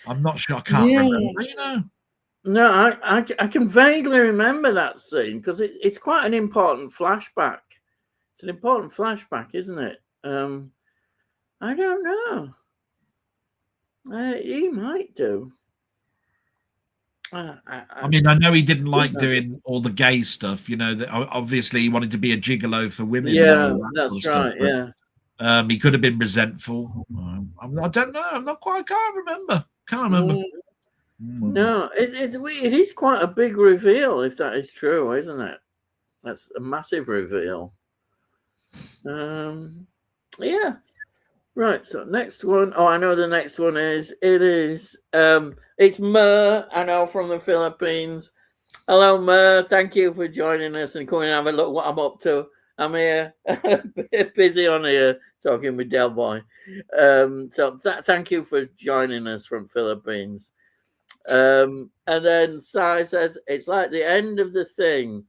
I'm not sure. I can't remember. No, I can vaguely remember that scene because it's quite an important flashback. It's an important flashback, isn't it? I don't know. He might do. I mean, I know he didn't like doing all the gay stuff. That obviously he wanted to be a gigolo for women. Yeah, that's right. Stuff, he could have been resentful. I don't know. I can't remember. No, it is quite a big reveal if that is true, isn't it? That's a massive reveal. Yeah. Right, so next one. Oh, I know the next one is. It's Mer, I know, from the Philippines. Hello, Mer. Thank you for joining us and coming and have a look what I'm up to. I'm here, busy on here, talking with Delboy. So thank you for joining us from Philippines. And then Sai says, it's like the end of the Thing.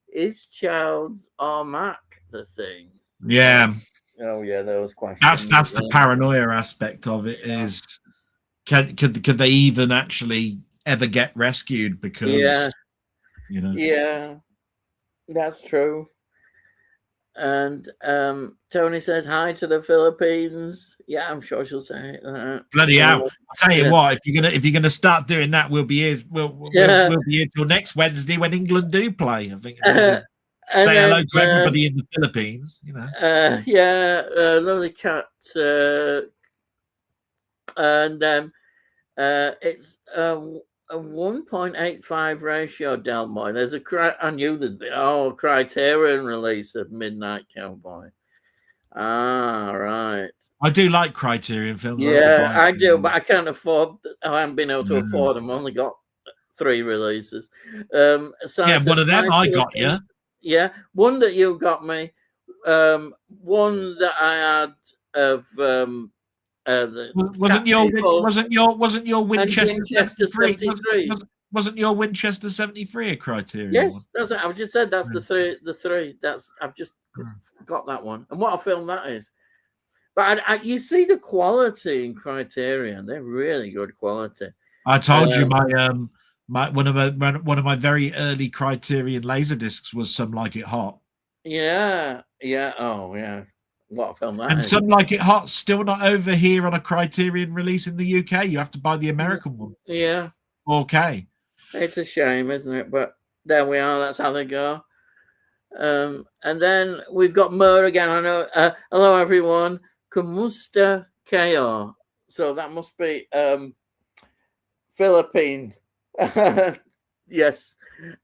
Is Childs or Mac the Thing? Yeah. Oh yeah, those questions. That's the paranoia aspect of it. Is could they even actually ever get rescued? Because yeah, that's true. And Tony says hi to the Philippines. Yeah, I'm sure she'll say that. Bloody hell! I'll tell you what. If you're gonna start doing that, we'll be here. We'll be here till next Wednesday when England do play. I think. Say hello to everybody in the Philippines. Lovely cat. And it's a 1.85 ratio, Delboy. There's I knew that. Criterion release of Midnight Cowboy. Ah, right. I do like Criterion films. Yeah, I do, but I can't afford. I haven't been able to afford them. I've only got 3 releases. One of them I got you. Yeah, one that you got me. One that I had of wasn't your Winchester 73? Wasn't your Winchester 73 a Criterion? Yes, that's it. I've just said that's the three. I've just got that one. And what a film that is! But you see the quality in Criterion; they're really good quality. I told you one of my very early Criterion Laserdiscs was Some Like It Hot. Yeah. Oh, yeah. What a film that and is. Some Like It Hot still not over here on a Criterion release in the UK. You have to buy the American one. Yeah. 4K. It's a shame, isn't it? But there we are. That's how they go. And then we've got Mer again. I know. Hello, everyone. Kumusta Kayo. So that must be Philippine. Yes.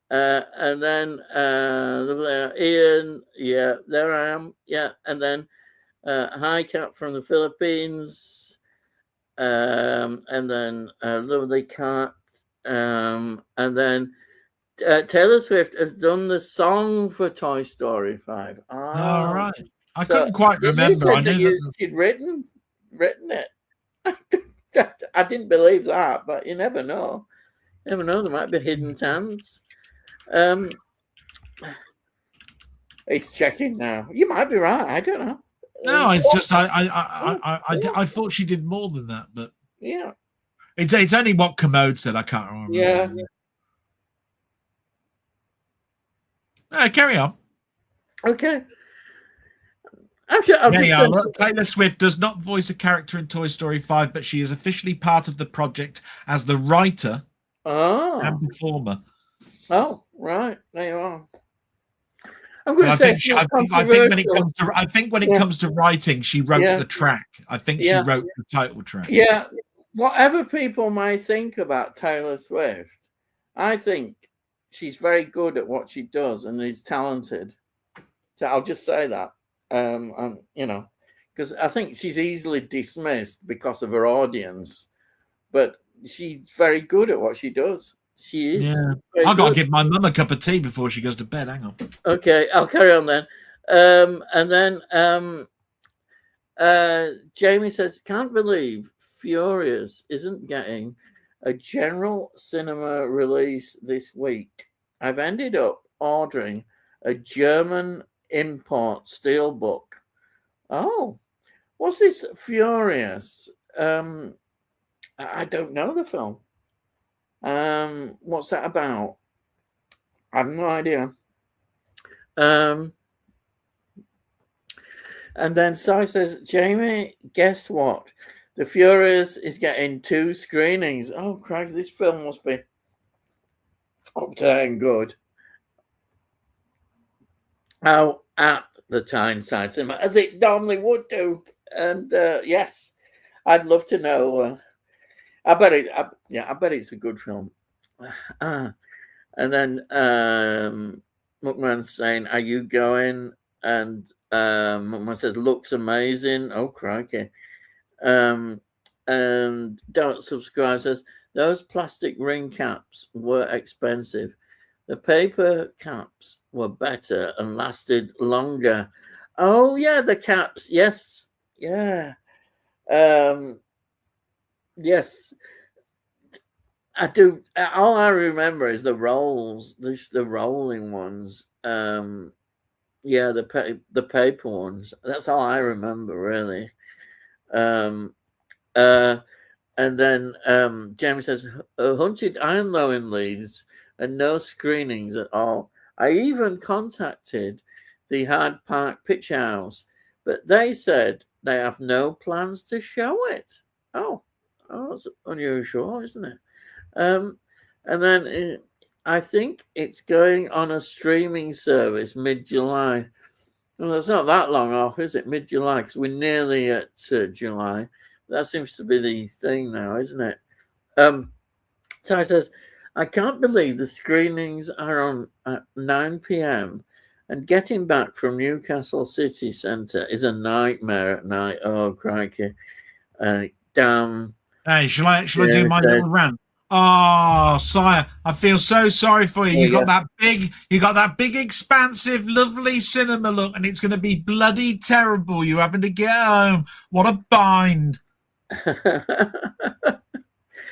And then Ian. Yeah, there I am. Yeah. And then Hi Cat from the Philippines. And then Lovely Cat. And then Taylor Swift has done the song for Toy Story 5. Oh, all right. I couldn't quite remember. You said I knew that she'd written it. I didn't believe that, but you never know. You never know. There might be hidden talents. He's checking now. You might be right. I don't know. No, it's just I thought she did more than that, but yeah, it's only what Commode said. I can't remember. Yeah. Carry on. Okay. Actually, look, Taylor Swift does not voice a character in Toy Story 5, but she is officially part of the project as the writer and performer. Oh, right. There you are. I'm going to say I think when it comes to writing, she wrote the track. I think she wrote the title track. Yeah. Whatever people might think about Taylor Swift, I think she's very good at what she does and is talented. So I'll just say that. Because I think she's easily dismissed because of her audience, but she's very good at what she does. She is. Yeah. I've got to give my mum a cup of tea before she goes to bed. Hang on. Okay, I'll carry on then. And then Jamie says, can't believe Furious isn't getting a general cinema release this week. I've ended up ordering a German import steelbook. Oh, what's this Furious? I don't know the film. What's that about? I have no idea. And then Si says, Jamie, guess what? The Furious is getting 2 screenings. Oh, Christ, this film must be up to and good. Out at the Tyneside Cinema, as it normally would do. And yes, I'd love to know. I bet it's a good film. And then McMahon's saying, are you going? And McMahon says, looks amazing. Oh, crikey. And Don't Subscribe says, those plastic ring caps were expensive. The paper caps were better and lasted longer. Oh, yeah, the caps. Yes. Yeah. Yes. I do. All I remember is the rolls, the rolling ones. Yeah, the paper ones. That's all I remember, really. And then James says, Hunted Ironlow in Leeds and no screenings at all. I even contacted the Hyde Park Picture House, but they said they have no plans to show it. Oh, that's unusual, isn't it? And then I think it's going on a streaming service mid-July. Well, it's not that long off, is it? Mid-July, because we're nearly at July. That seems to be the thing now, isn't it? So it says, I can't believe the screenings are on at 9 p.m. and getting back from Newcastle City Centre is a nightmare at night. Oh, crikey. Damn. Hey, shall I do my little rant? Oh, sire, I feel so sorry for you. You got that big, expansive, lovely cinema look, and it's going to be bloody terrible. You having to get home. What a bind.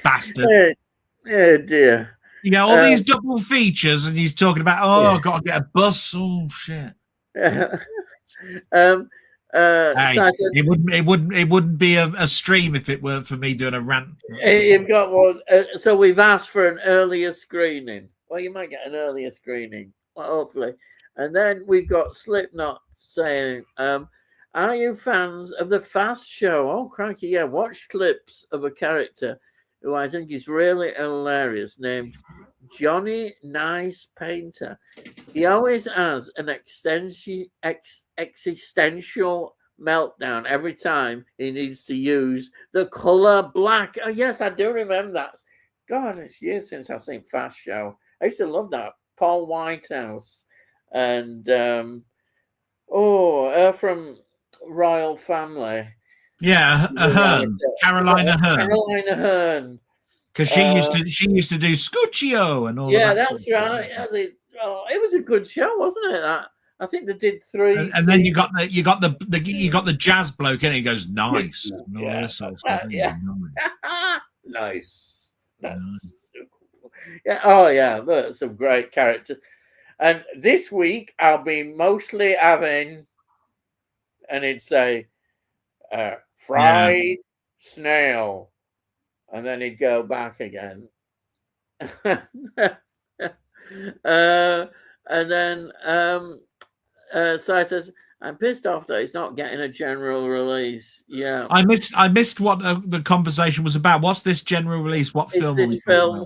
Bastard. Oh, dear. You get all these double features, and he's talking about, I've got to get a bus. Oh, shit. Hey, it wouldn't be a stream if it weren't for me doing a rant. You've got one. So we've asked for an earlier screening. Well, you might get an earlier screening, hopefully. And then we've got Slipknot saying, are you fans of the Fast Show? Oh, crikey, yeah. Watch clips of a character who I think is really hilarious, named Johnny Nice Painter. He always has an existential meltdown every time he needs to use the color black. Oh, yes, I do remember that. God, it's years since I've seen Fast Show. I used to love that. Paul Whitehouse and from Royal Family. Yeah, Ahern. Carolina Ahern. Carolina Ahern. Because she used to do Scuccio and all. Yeah, of that that's right. It was a good show, wasn't it? I think they did 3. And then you got the jazz bloke, and he goes nice and all this sort of stuff. Yeah. Nice. That's so cool. Yeah. Oh yeah, look, some great characters. And this week I'll be mostly having, and it'd say fried snail, and then he'd go back again. And then Si says, I'm pissed off that it's not getting a general release. Yeah, I missed what the conversation was about. What's this general release? What film?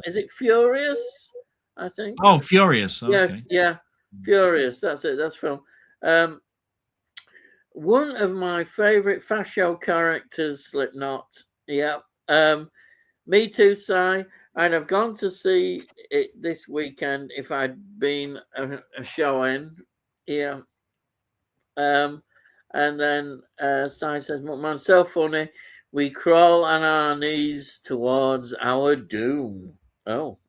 Is it Furious? I think. Oh, Furious. Okay. Yeah, Furious. That's it. That's film. One of my favorite Fast Show characters, Slipknot. Yeah. Me too, Si. I'd have gone to see it this weekend if I'd been a showing. Yeah. And then Si says, man, so funny. We crawl on our knees towards our doom. Oh.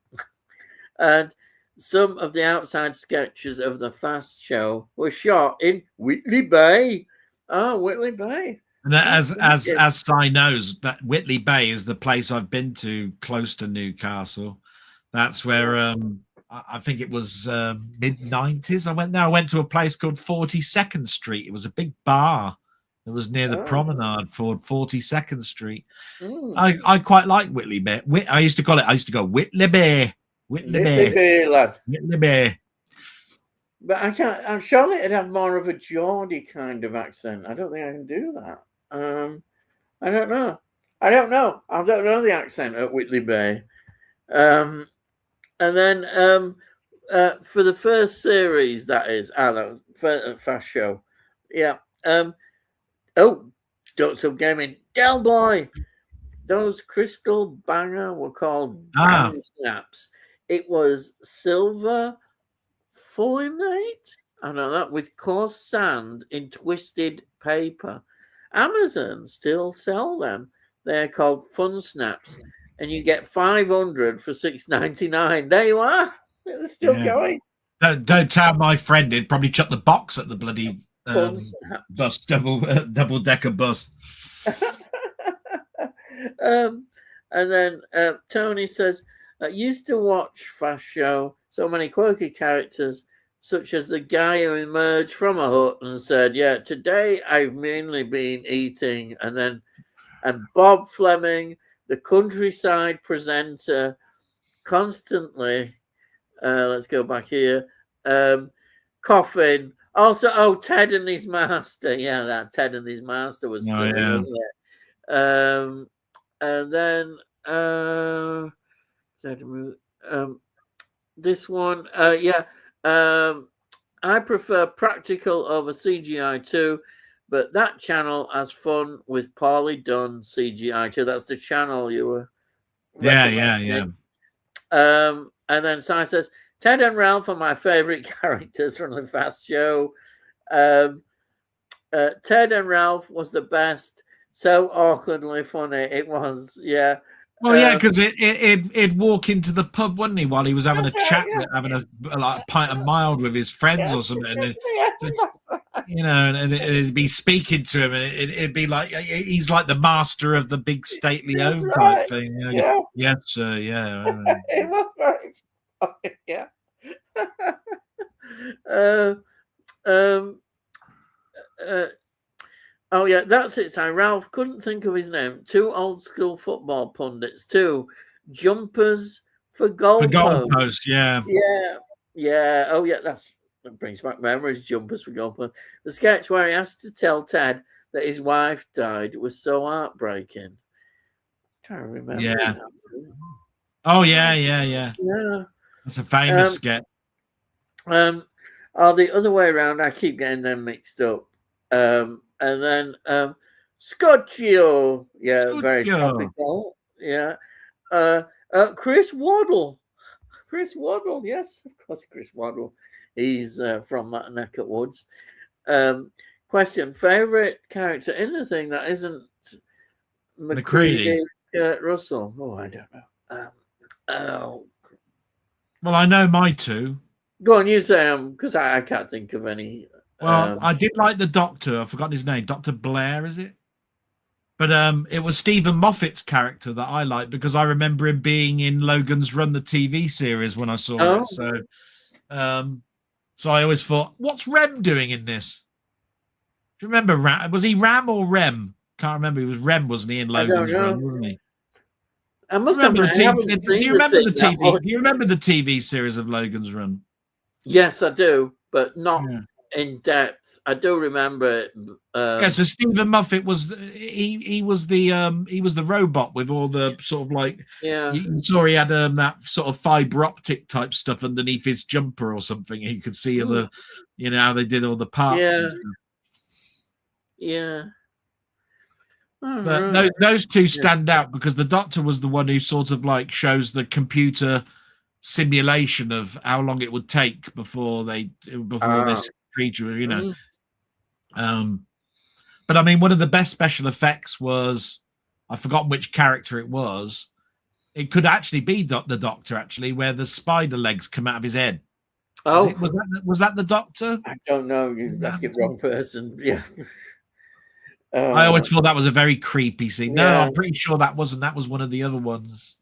And some of the outside sketches of the Fast Show were shot in Whitley Bay. Oh, Whitley Bay. And as Si knows, that Whitley Bay is the place I've been to close to Newcastle. That's where I think it was mid-90s. I went there. I went to a place called 42nd Street. It was a big bar that was near the promenade for 42nd Street. I quite like Whitley Bay. I used to go Whitley Bay. Whitley Bay, lad. Whitley Bay. But I can't. I'm sure it'd have more of a Geordie kind of accent. I don't think I can do that. I don't know. I don't know the accent at Whitley Bay. And then for the first series, that is, Fast Show. Yeah. Don't Sub Gaming. Delboy. Those crystal banger were called bang snaps. It was silver fulminate. I know that, with coarse sand in twisted paper. Amazon still sell them. They're called Fun Snaps, and you get 500 for $6.99. There you are. They're still going. Don't tell my friend. He'd probably chuck the box at the bloody bus, double decker bus. And then Tony says, I used to watch Fast Show. So many quirky characters, such as the guy who emerged from a hut and said, yeah, today I've mainly been eating. And Bob Fleming, the countryside presenter, constantly, let's go back here, coughing. Also, Ted and his master. Yeah, that Ted and his master was silly, wasn't it? And then this one, I prefer practical over CGI too, but that channel has fun with poorly done CGI too. That's the channel you were. Yeah. And then Si says, Ted and Ralph are my favorite characters from the Fast Show. Ted and Ralph was the best. So awkwardly funny it was, yeah. Well, yeah, because it'd walk into the pub, wouldn't he, while he was having a chat, having a pint of mild with his friends or something, and and it'd be speaking to him, and it'd be like he's like the master of the big stately home type thing. Yes, sir. Yeah. It was very funny. Yeah. Oh, yeah, that's it. So Ralph couldn't think of his name. 2 old school football pundits, 2 jumpers for goalposts. Yeah. Oh, yeah, that brings back memories. Jumpers for goalposts. The sketch where he has to tell Ted that his wife died was so heartbreaking. I'm trying to remember. Yeah. Oh, yeah. Yeah. That's a famous sketch. The other way around, I keep getting them mixed up. And then Scotchio, very topical. Yeah. Chris Waddle. Yes, of course, Chris Waddle. He's from that neck of woods. Question: favorite character in the thing that isn't McCready? Russell. Oh, I don't know. Oh, Well, I know my two. go on, you say them because I can't think of any. Well, I did like the Doctor. I've forgotten his name. Dr. Blair, is it? But it was Stephen Moffat's character that I liked because I remember him being in Logan's Run, the TV series, when I saw it. So, so I always thought, what's Rem doing in this? Do you remember Ram? Was he Ram or Rem? Can't remember. He was Rem, wasn't he, in Logan's Run, wasn't he? I must remember the TV. Do you remember the TV? Do you remember the TV series of Logan's Run? Yes, I do, but not in depth. I do remember it. So Stephen Moffat was he was the robot with all the sort of like you saw he had that sort of fiber optic type stuff underneath his jumper or something. He could see the how they did all the parts. And stuff. Yeah. But those two stand out because the Doctor was the one who sort of like shows the computer simulation of how long it would take before this creature, but I mean, one of the best special effects was, I forgot which character it was. It could actually be the Doctor, actually, where the spider legs come out of his head. Oh, was that the Doctor? I don't know. You asking the wrong person. Yeah. I always thought that was a very creepy scene. No, I'm pretty sure that wasn't. That was one of the other ones.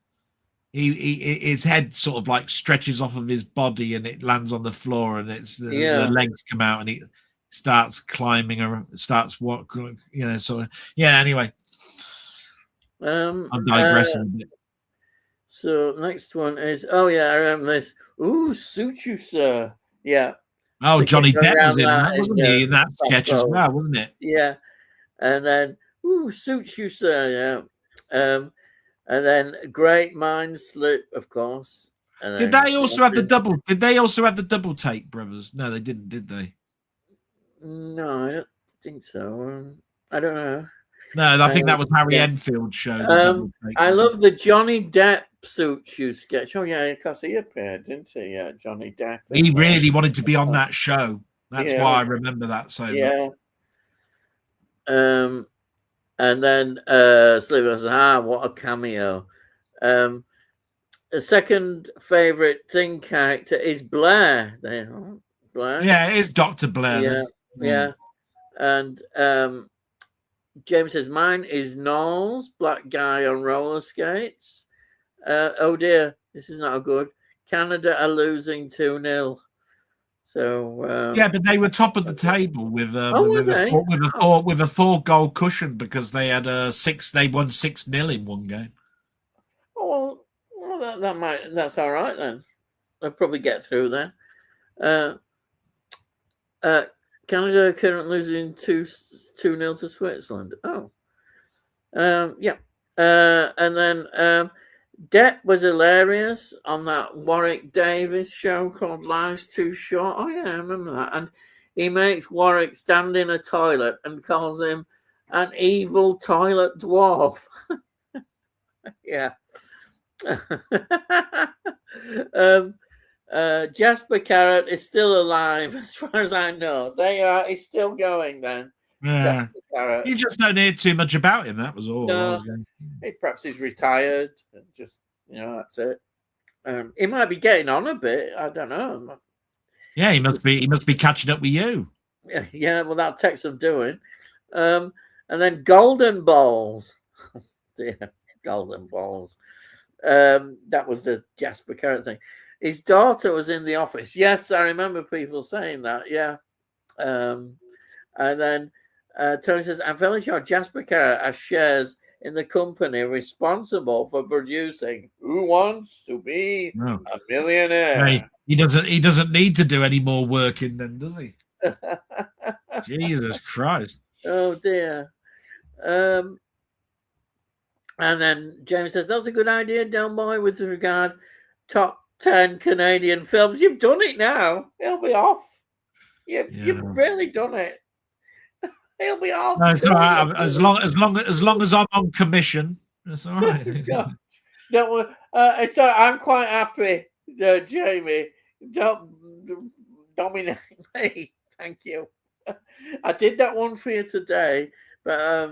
His head sort of like stretches off of his body and it lands on the floor, and the legs come out and he starts climbing or starts walking. Anyway, I'm digressing a bit. So next one is I remember this. Ooh, suit you, sir. Yeah. Oh, Johnny Depp was in that, wasn't he? In that sketch as well, wasn't it? Yeah. And then, suit you, sir. Yeah. And then Great Mind Slip, of course. And did they also have the double? Did they also have the double take, brothers? No, they didn't, did they? No, I don't think so. I don't know. No, I think that was Harry Enfield show. I love the Johnny Depp suit you sketch. Oh yeah, because he appeared, didn't he? Yeah, Johnny Depp. He really wanted to be on that show. That's why I remember that so much. And then Sleeper says, what a cameo. The second favorite thing character is Blair. Blair. Yeah, it is Dr. Blair. Yeah. And James says, mine is Knowles, black guy on roller skates. Oh dear, this is not good. Canada are losing 2-0. So but they were top of the table with a 4-goal cushion because they had they won 6-0 in one game. Oh well, that's all right then. They'll probably get through there. Canada currently losing 2-0 to Switzerland. And then Depp was hilarious on that Warwick Davis show called Life's Too Short. Oh, yeah, I remember that. And he makes Warwick stand in a toilet and calls him an evil toilet dwarf. Yeah. Jasper Carrot is still alive, as far as I know. He's still going then. Yeah. You just don't hear too much about him. That was all. No, perhaps he's retired. And just that's it. He might be getting on a bit. I don't know. Yeah, he must be catching up with you. Yeah. Well, that takes some doing. And then Golden Balls. Yeah, Golden Balls. That was the Jasper Carrot thing. His daughter was in the office. Yes, I remember people saying that. Yeah. And then Tony says, I'm fairly sure Jasper Carrot has shares in the company responsible for producing Who Wants to Be a Millionaire? Hey, he doesn't need to do any more working then, does he? Jesus Christ. Oh dear. And then James says, that's a good idea, Delboy, with regard top 10 Canadian films. You've done it now. It'll be off. You've really done it. He'll be off. No, it's all right. As long as I'm on commission, it's all right. Don't worry. It's all right. I'm quite happy, Jamie. Don't dominate me. Thank you. I did that one for you today, but I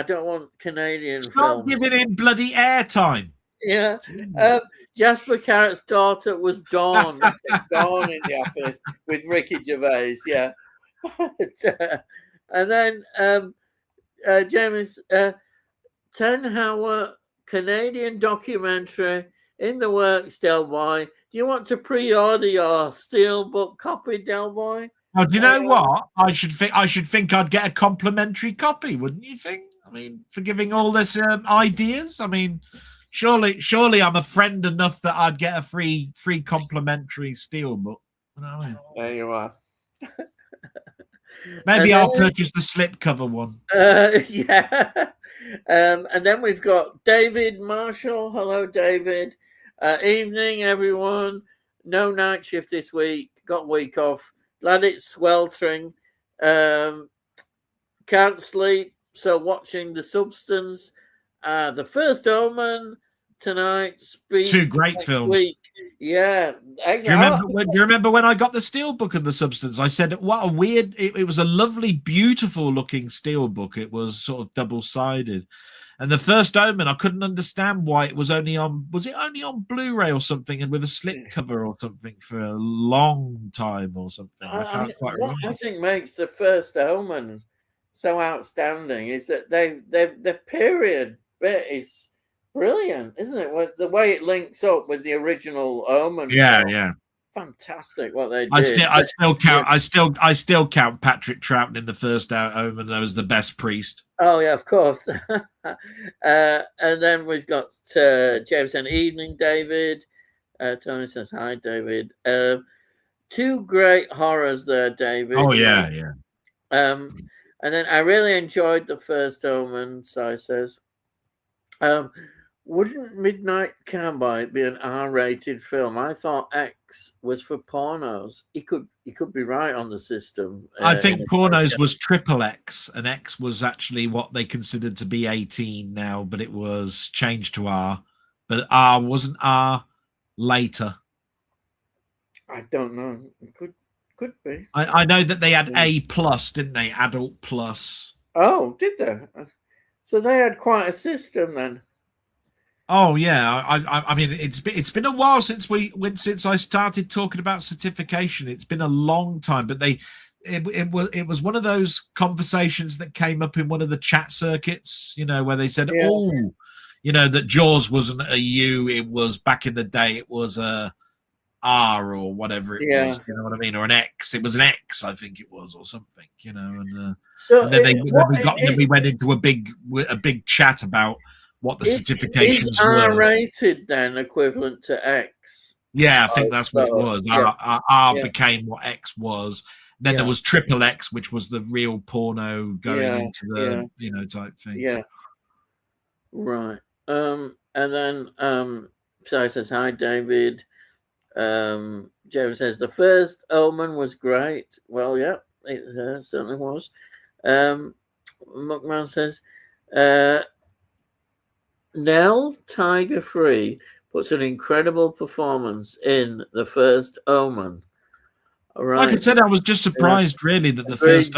don't want Canadian Stop films. giving him bloody airtime. Yeah. Jasper Carrot's daughter was Dawn. Dawn in the office with Ricky Gervais. Yeah. And then James 10-hour Canadian documentary in the works, Delboy. Do you want to pre-order your steelbook copy, Delboy? Oh, do you know what? I should think I'd get a complimentary copy, wouldn't you think? I mean, for giving all this ideas. I mean, surely I'm a friend enough that I'd get a free complimentary steelbook. You know what I mean? There you are. Maybe I'll purchase the slipcover one. Yeah. And then we've got David Marshall. Hello, David. Evening, everyone. No night shift this week. Got week off. Glad it's sweltering. Can't sleep. So watching The Substance. The First Omen tonight. Speak 2 great films. Week. Yeah. Do you remember when I got the steelbook of The Substance? I said, what a weird, it was a lovely, beautiful looking steelbook. It was sort of double-sided. And The First Omen, I couldn't understand why it was only on Blu-ray or something and with a slipcover or something for a long time or something. I can't quite remember. What I think makes The First Omen so outstanding is that the period bit is brilliant, isn't it? With the way it links up with the original Omen. Yeah. Fantastic what they did. I still count Patrick Troughton in The First Omen though as the best priest. Oh yeah, of course. And then we've got James and Evening, David. Tony says hi, David. 2 great horrors there, David. Oh yeah. And then I really enjoyed The First Omen. So I says, wouldn't Midnight Cowboy be an R-rated film? I thought X was for pornos. He could be right on the system. I think pornos was XXX, and X was actually what they considered to be 18 now, but it was changed to R. But R wasn't R later. I don't know. It could be. I know that they had A+, didn't they? Adult Plus. Oh, did they? So they had quite a system then. Oh yeah, I mean it's been a while since I started talking about certification. It's been a long time, but it was one of those conversations that came up in one of the chat circuits, where they said, that Jaws wasn't a U, it was back in the day, it was a R or whatever it was, you know what I mean, or an X. It was an X, I think it was, or something, and then we went into a big chat about what the certifications is R-rated then equivalent to X? Yeah, I think that's what it was. R became what X was. Then there was XXX, which was the real porno going into the type thing. Yeah. Right. And then Shai says, hi, David. James says, The First Omen was great. Well, yeah, it certainly was. Muckman says, Nell Tiger Free puts an incredible performance in The First Omen. All right. Like I said, I was just surprised really that the First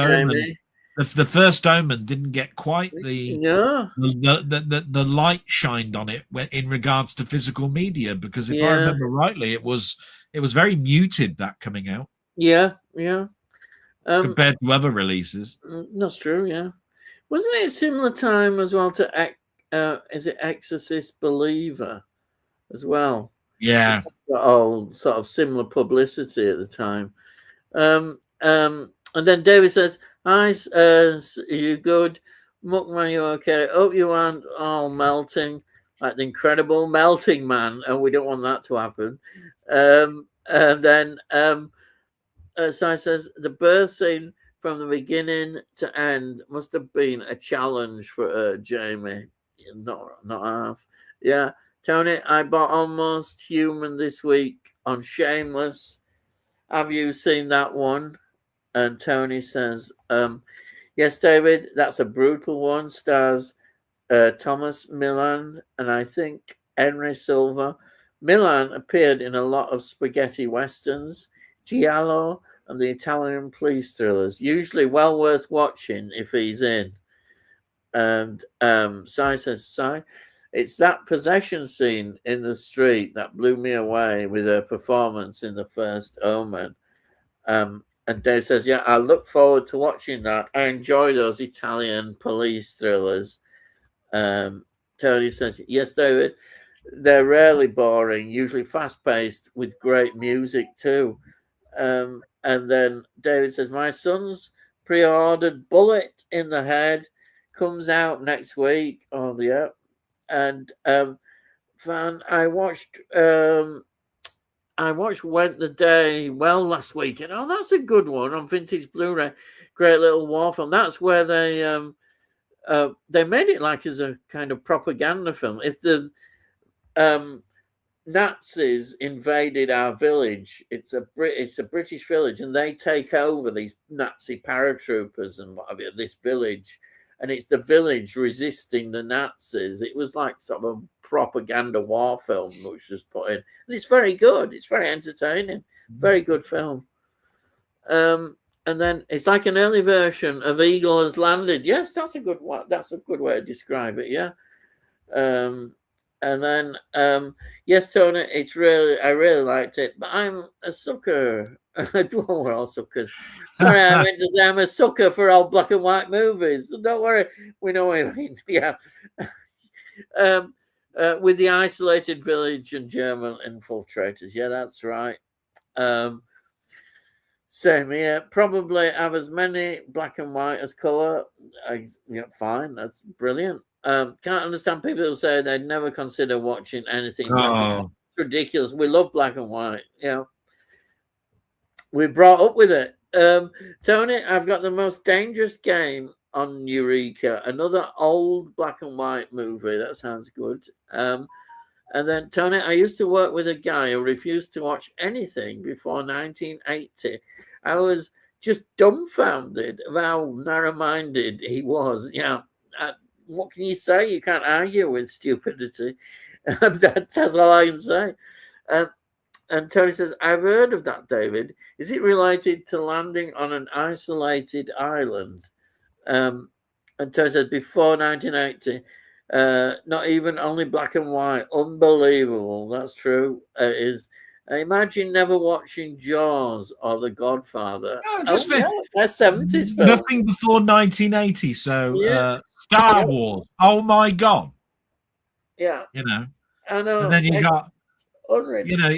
Omen didn't get quite the light shined on it in regards to physical media, because if I remember rightly, it was very muted, that coming out. Yeah. Compared to other releases. That's true, yeah. Wasn't it a similar time as well to is it Exorcist Believer as well? Yeah. Oh, sort of similar publicity at the time. And then David says, hi, you good? Muckman, you okay? Hope you aren't all melting like the Incredible Melting Man, and we don't want that to happen. And then Sai says, the birth scene from the beginning to end must have been a challenge for Jamie. Not half. Yeah. Tony, I bought Almost Human this week on Shameless. Have you seen that one? And Tony says, yes, David, that's a brutal one. Stars Thomas Milan and I think Henry Silva. Milan appeared in a lot of spaghetti westerns, giallo, and the Italian police thrillers. Usually well worth watching if he's in. And Sai says, It's that possession scene in the street that blew me away with her performance in The First Omen. And Dave says, yeah, I look forward to watching that. I enjoy those Italian police thrillers. Tony says, yes, David, they're rarely boring, usually fast-paced with great music too. And then David says, my son's pre-ordered Bullet in the Head comes out next week. Oh, yeah. And Van, I watched Went the Day Well last week, and that's a good one on vintage Blu-ray. Great little war film. That's where they made it like as a kind of propaganda film. If the Nazis invaded our village, it's a British village, and they take over these Nazi paratroopers and whatever this village, and it's the village resisting the Nazis. It was like sort of a propaganda war film which was put in, and it's very good. It's very entertaining, very good film. And then it's like an early version of Eagle Has Landed. Yes, that's a good one. That's a good way to describe it. Yeah. And then yes, Tony, I really liked it, but I'm a sucker. We're all suckers. Sorry, I meant to say I'm a sucker for old black and white movies. So don't worry, we know what I mean. Yeah. With the isolated village and German infiltrators. Yeah, that's right. Same here. Probably have as many black and white as color. Yeah, fine. That's brilliant. Can't understand people who say they'd never consider watching anything. Oh. It's ridiculous. We love black and white. You know, we brought up with it. Tony, I've got the most dangerous game on Eureka. Another old black and white movie. That sounds good. And then, Tony, I used to work with a guy who refused to watch anything before 1980. I was just dumbfounded of how narrow-minded he was. Yeah, what can you say? You can't argue with stupidity. That's all I can say. And Tony says, I've heard of that, David. Is it related to landing on an isolated island? And Tony says, before 1980. Not even only black and white. Unbelievable. That's true. Imagine never watching Jaws or The Godfather. No, that's 70s film. Nothing before 1980. So yeah. Star Wars. Oh my God. Yeah. You know. I know. And then you got, unreal. you know,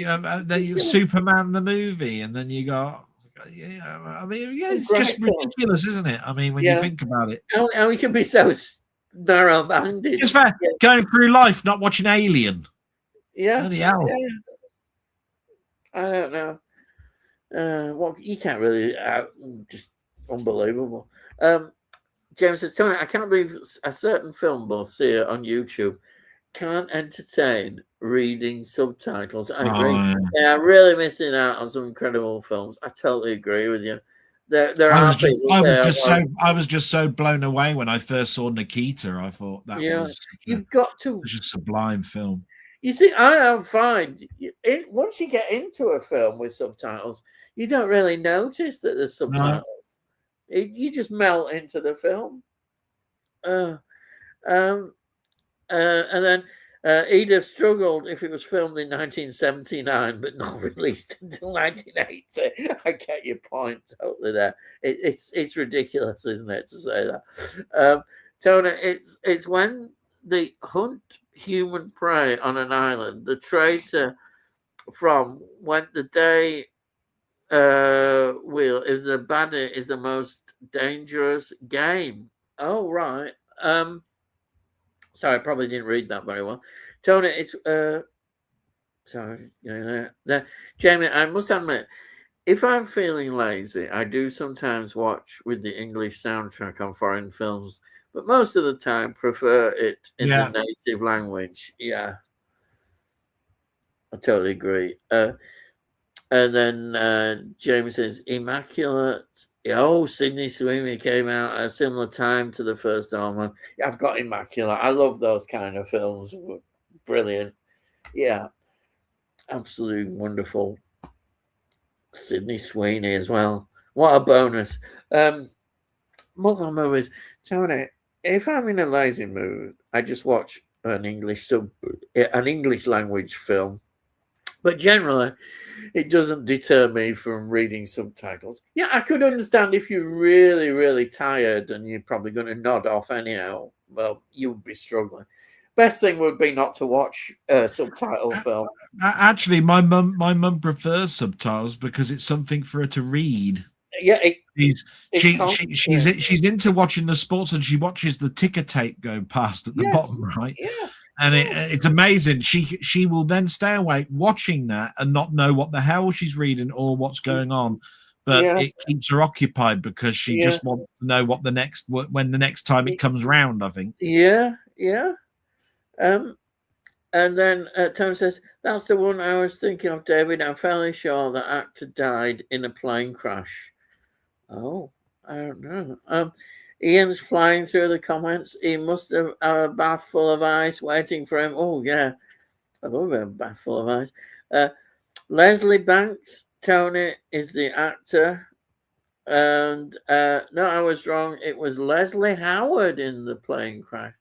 Superman the movie, and then you got. Yeah, I mean, it's just ridiculous, isn't it? I mean, when you think about it, how we can be so narrow-minded. Just for going through life, not watching Alien. Yeah. Yeah. I don't know. Well, you can't really. Just unbelievable. James says, Tony, I can't believe a certain film buff here on YouTube can't entertain reading subtitles. I agree. Yeah, really missing out on some incredible films. I totally agree with you. I was just so blown away when I first saw Nikita. I thought that was such a sublime film. You see, I am fine. Once you get into a film with subtitles, you don't really notice that there's subtitles. No. You just melt into the film. And then Edith struggled if it was filmed in 1979 but not released until 1980. I get your point totally there. It's ridiculous, isn't it, to say that? Tony, it's when they hunt human prey on an island. The traitor from Went the Day Wheel is the baddie is the most dangerous game. Oh right. Sorry, I probably didn't read that very well. Tony, it's sorry, Jamie, I must admit, if I'm feeling lazy, I do sometimes watch with the English soundtrack on foreign films, but most of the time prefer it in the native language. Yeah. I totally agree. And then James says Immaculate. Oh, Sydney Sweeney came out at a similar time to the first Omen. I've got Immaculate. I love those kind of films. Brilliant. Yeah. Absolutely wonderful. Sydney Sweeney as well. What a bonus. More movies. Tony, if I'm in a lazy mood, I just watch an English language film. But generally, it doesn't deter me from reading subtitles. Yeah, I could understand if you're really, really tired and you're probably going to nod off anyhow. Well, you'd be struggling. Best thing would be not to watch a subtitle film. Actually, my mum prefers subtitles because it's something for her to read. Yeah, she's into watching the sports, and she watches the ticker tape go past at the bottom right. Yeah. And it's amazing. She will then stay awake watching that and not know what the hell she's reading or what's going on, but it keeps her occupied because she just wants to know what when the next time it comes round, I think. Yeah. And then Tom says, that's the one I was thinking of, David. I'm fairly sure the actor died in a plane crash. Oh, I don't know. Ian's flying through the comments. He must have a bath full of ice waiting for him. Oh, yeah. I love a bath full of ice. Leslie Banks, Tony, is the actor. And no, I was wrong. It was Leslie Howard in the plane crash.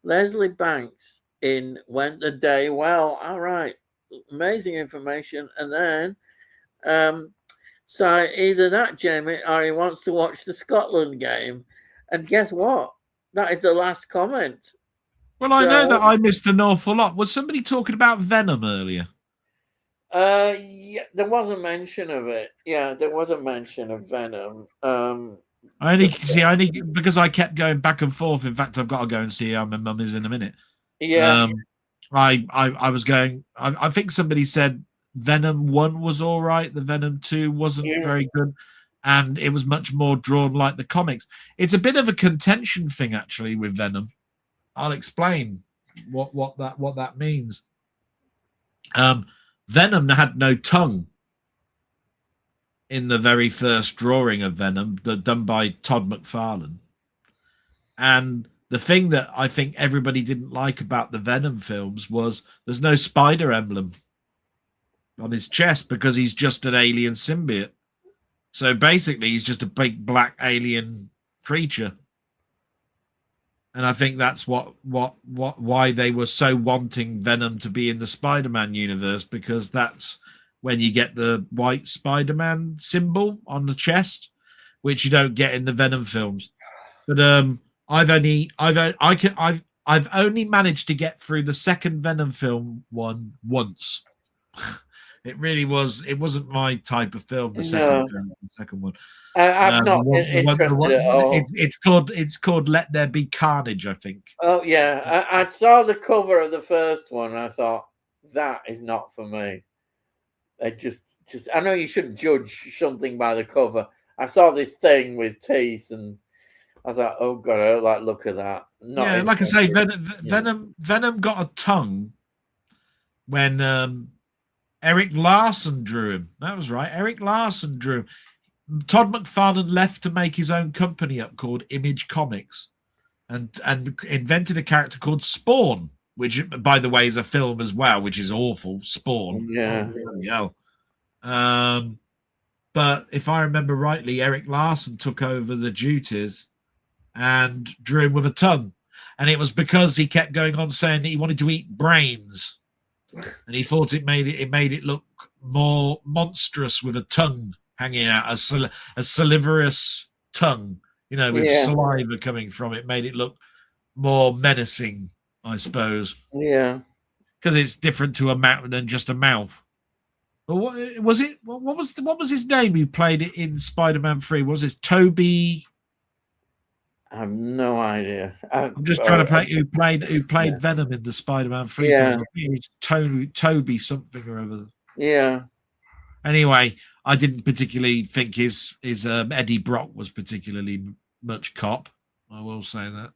Leslie Banks in Went the Day Well. All right. Amazing information. And then so either that, Jamie, or he wants to watch the Scotland game. And guess what? That is the last comment. Well, I know that I missed an awful lot. Was somebody talking about Venom earlier? Yeah, there was a mention of it. Yeah, there was a mention of Venom. I only because I kept going back and forth. In fact, I've got to go and see how my mum is in a minute. Yeah. I was going. I think somebody said Venom 1 was all right. The Venom 2 wasn't very good, and it was much more drawn like the comics. It's a bit of a contention thing actually with Venom. I'll explain what that means. Venom had no tongue in the very first drawing of Venom, done by Todd McFarlane. And the thing that I think everybody didn't like about the Venom films was there's no spider emblem on his chest because he's just an alien symbiote. So basically, he's just a big black alien creature. And I think that's why they were so wanting Venom to be in the Spider-Man universe, because that's when you get the white Spider-Man symbol on the chest, which you don't get in the Venom films. But I've only managed to get through the second Venom film once. It really was. It wasn't my type of film. The second one. I'm not interested at all. It's called Let There Be Carnage, I think. Oh yeah, I saw the cover of the first one and I thought that is not for me. I just I know you shouldn't judge something by the cover. I saw this thing with teeth and I thought, oh god, I don't like look at that. Like I say, Venom got a tongue when Eric Larson drew him. That was right. Eric Larson drew him. Todd McFarlane left to make his own company up called Image Comics and invented a character called Spawn, which, by the way, is a film as well, which is awful. Spawn. Yeah. But if I remember rightly, Eric Larson took over the duties and drew him with a tongue. And it was because he kept going on saying that he wanted to eat brains. And he thought it made it look more monstrous with a tongue hanging out, a saliverous tongue, with saliva coming from it, made it look more menacing, I suppose. Yeah, because it's different to a mouth than just a mouth. But what was it? What was his name? Who played it in Spider-Man 3? Was it Toby? I have no idea. I'm just trying to who played Venom in the Spider-Man 3 films. I think it was Toby something or other. Yeah. Anyway, I didn't particularly think his Eddie Brock was particularly much cop. I will say that.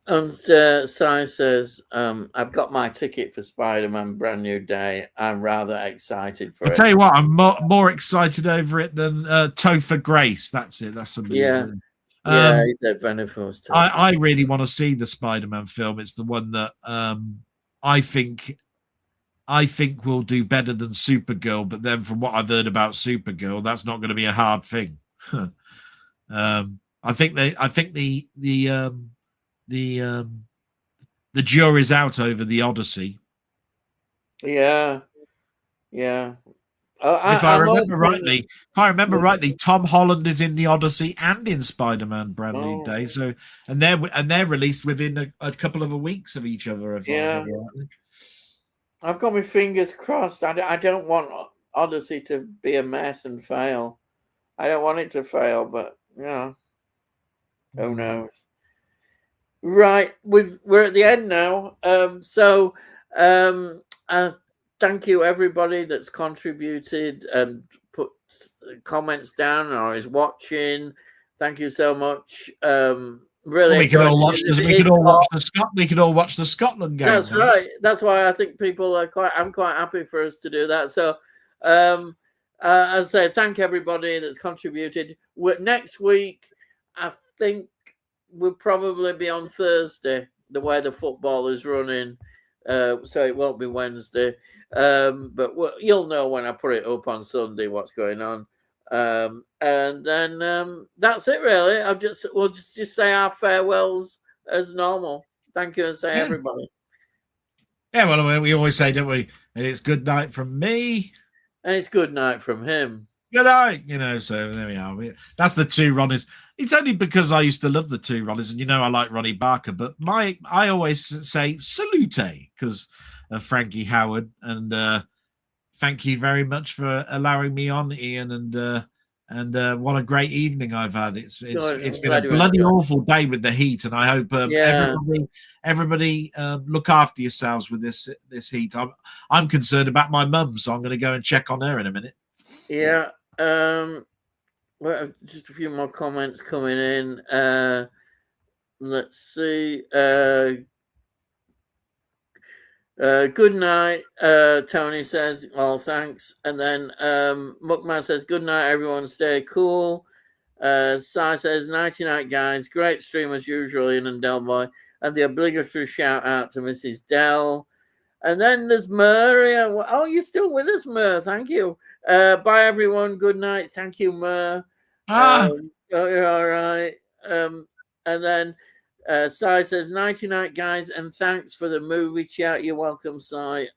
And Si says, I've got my ticket for Spider-Man Brand New Day. I'm rather excited for it. I'll tell you what, I'm more excited over it than Topher Grace. That's it. That's something. Yeah, he said Venomous. I really want to see the Spider-Man film. It's the one that I think will do better than Supergirl. But then from what I've heard about Supergirl, that's not going to be a hard thing. I think the jury's out over the Odyssey. Yeah. If I remember rightly, Tom Holland is in the Odyssey and in Spider-Man Brand New Day. So, and they're released within a couple of weeks of each other. If I remember rightly. I've got my fingers crossed. I don't want Odyssey to be a mess and fail. I don't want it to fail, but who knows? Right, we're at the end now. Thank you everybody that's contributed and put comments down or is watching. Thank you so much. Really, we could all watch the Scotland game. That's right. That's why I think people are I'm quite happy for us to do that. So, as I say, thank everybody that's contributed. Next week, I think we'll probably be on Thursday, the way the football is running. So it won't be Wednesday. But you'll know when I put it up on Sunday what's going on. And then that's it really. We'll just say our farewells as normal. Thank you and say everybody. Yeah, well, we always say, don't we? It's good night from me. And it's good night from him. Good night. So there we are. That's the two Ronnies. It's only because I used to love the two Ronnies, and I like Ronnie Barker, but I always say salute because of Frankie Howard, and thank you very much for allowing me on, Ian, and what a great evening I've had. It's been a bloody awful day with the heat, and I hope everybody look after yourselves with this heat. I'm concerned about my mum, so I'm going to go and check on her in a minute. Yeah. Well, just a few more comments coming in. Let's see. Good night, Tony says. Oh, thanks. And then Muckman says, good night, everyone. Stay cool. Sai says, nighty night, guys. Great stream as usual, Ian and Delboy. And the obligatory shout out to Mrs. Dell. And then there's Murray. Oh, you're still with us, Mur. Thank you. Bye, everyone. Good night. Thank you, Mur. You're all right. And then Sai says, nighty night, guys, and thanks for the movie chat. You're welcome, Sai.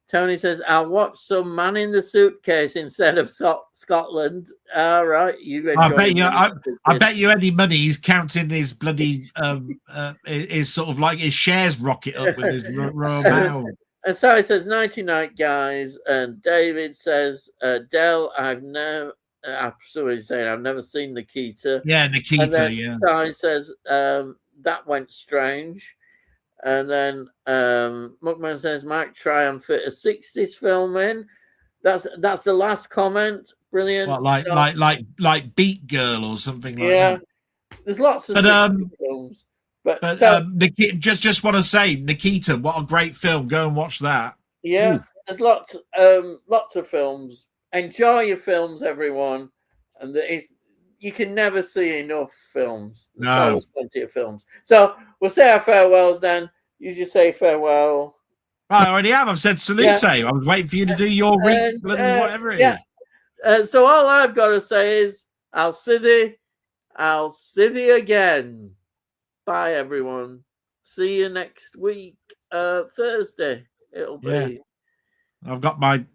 Tony says, I'll watch some Man in the Suitcase instead of Scotland. All right, I bet you any money he's counting his bloody is sort of like his shares rocket up with his Royal Mail. And Sai says, nighty night, guys. And David says, Del, I've never seen Nikita. Yeah, Nikita. And then Sai says, that went strange. And then Muckman says, Mike, try and fit a 60s film in. That's the last comment. Brilliant. What, like Beat Girl or something like that. Yeah, there's lots of 60s films. But Nikita, just want to say, Nikita, what a great film. Go and watch that. Yeah, there's lots of films. Enjoy your films, everyone. And you can never see enough films. There's always plenty of films. So we'll say our farewells then. You just say farewell. I already have. I've said salute. Yeah. I was waiting for you to do your whatever it is. So all I've got to say is, I'll see thee again. Bye, everyone. See you next week, Thursday. It'll be. I've got my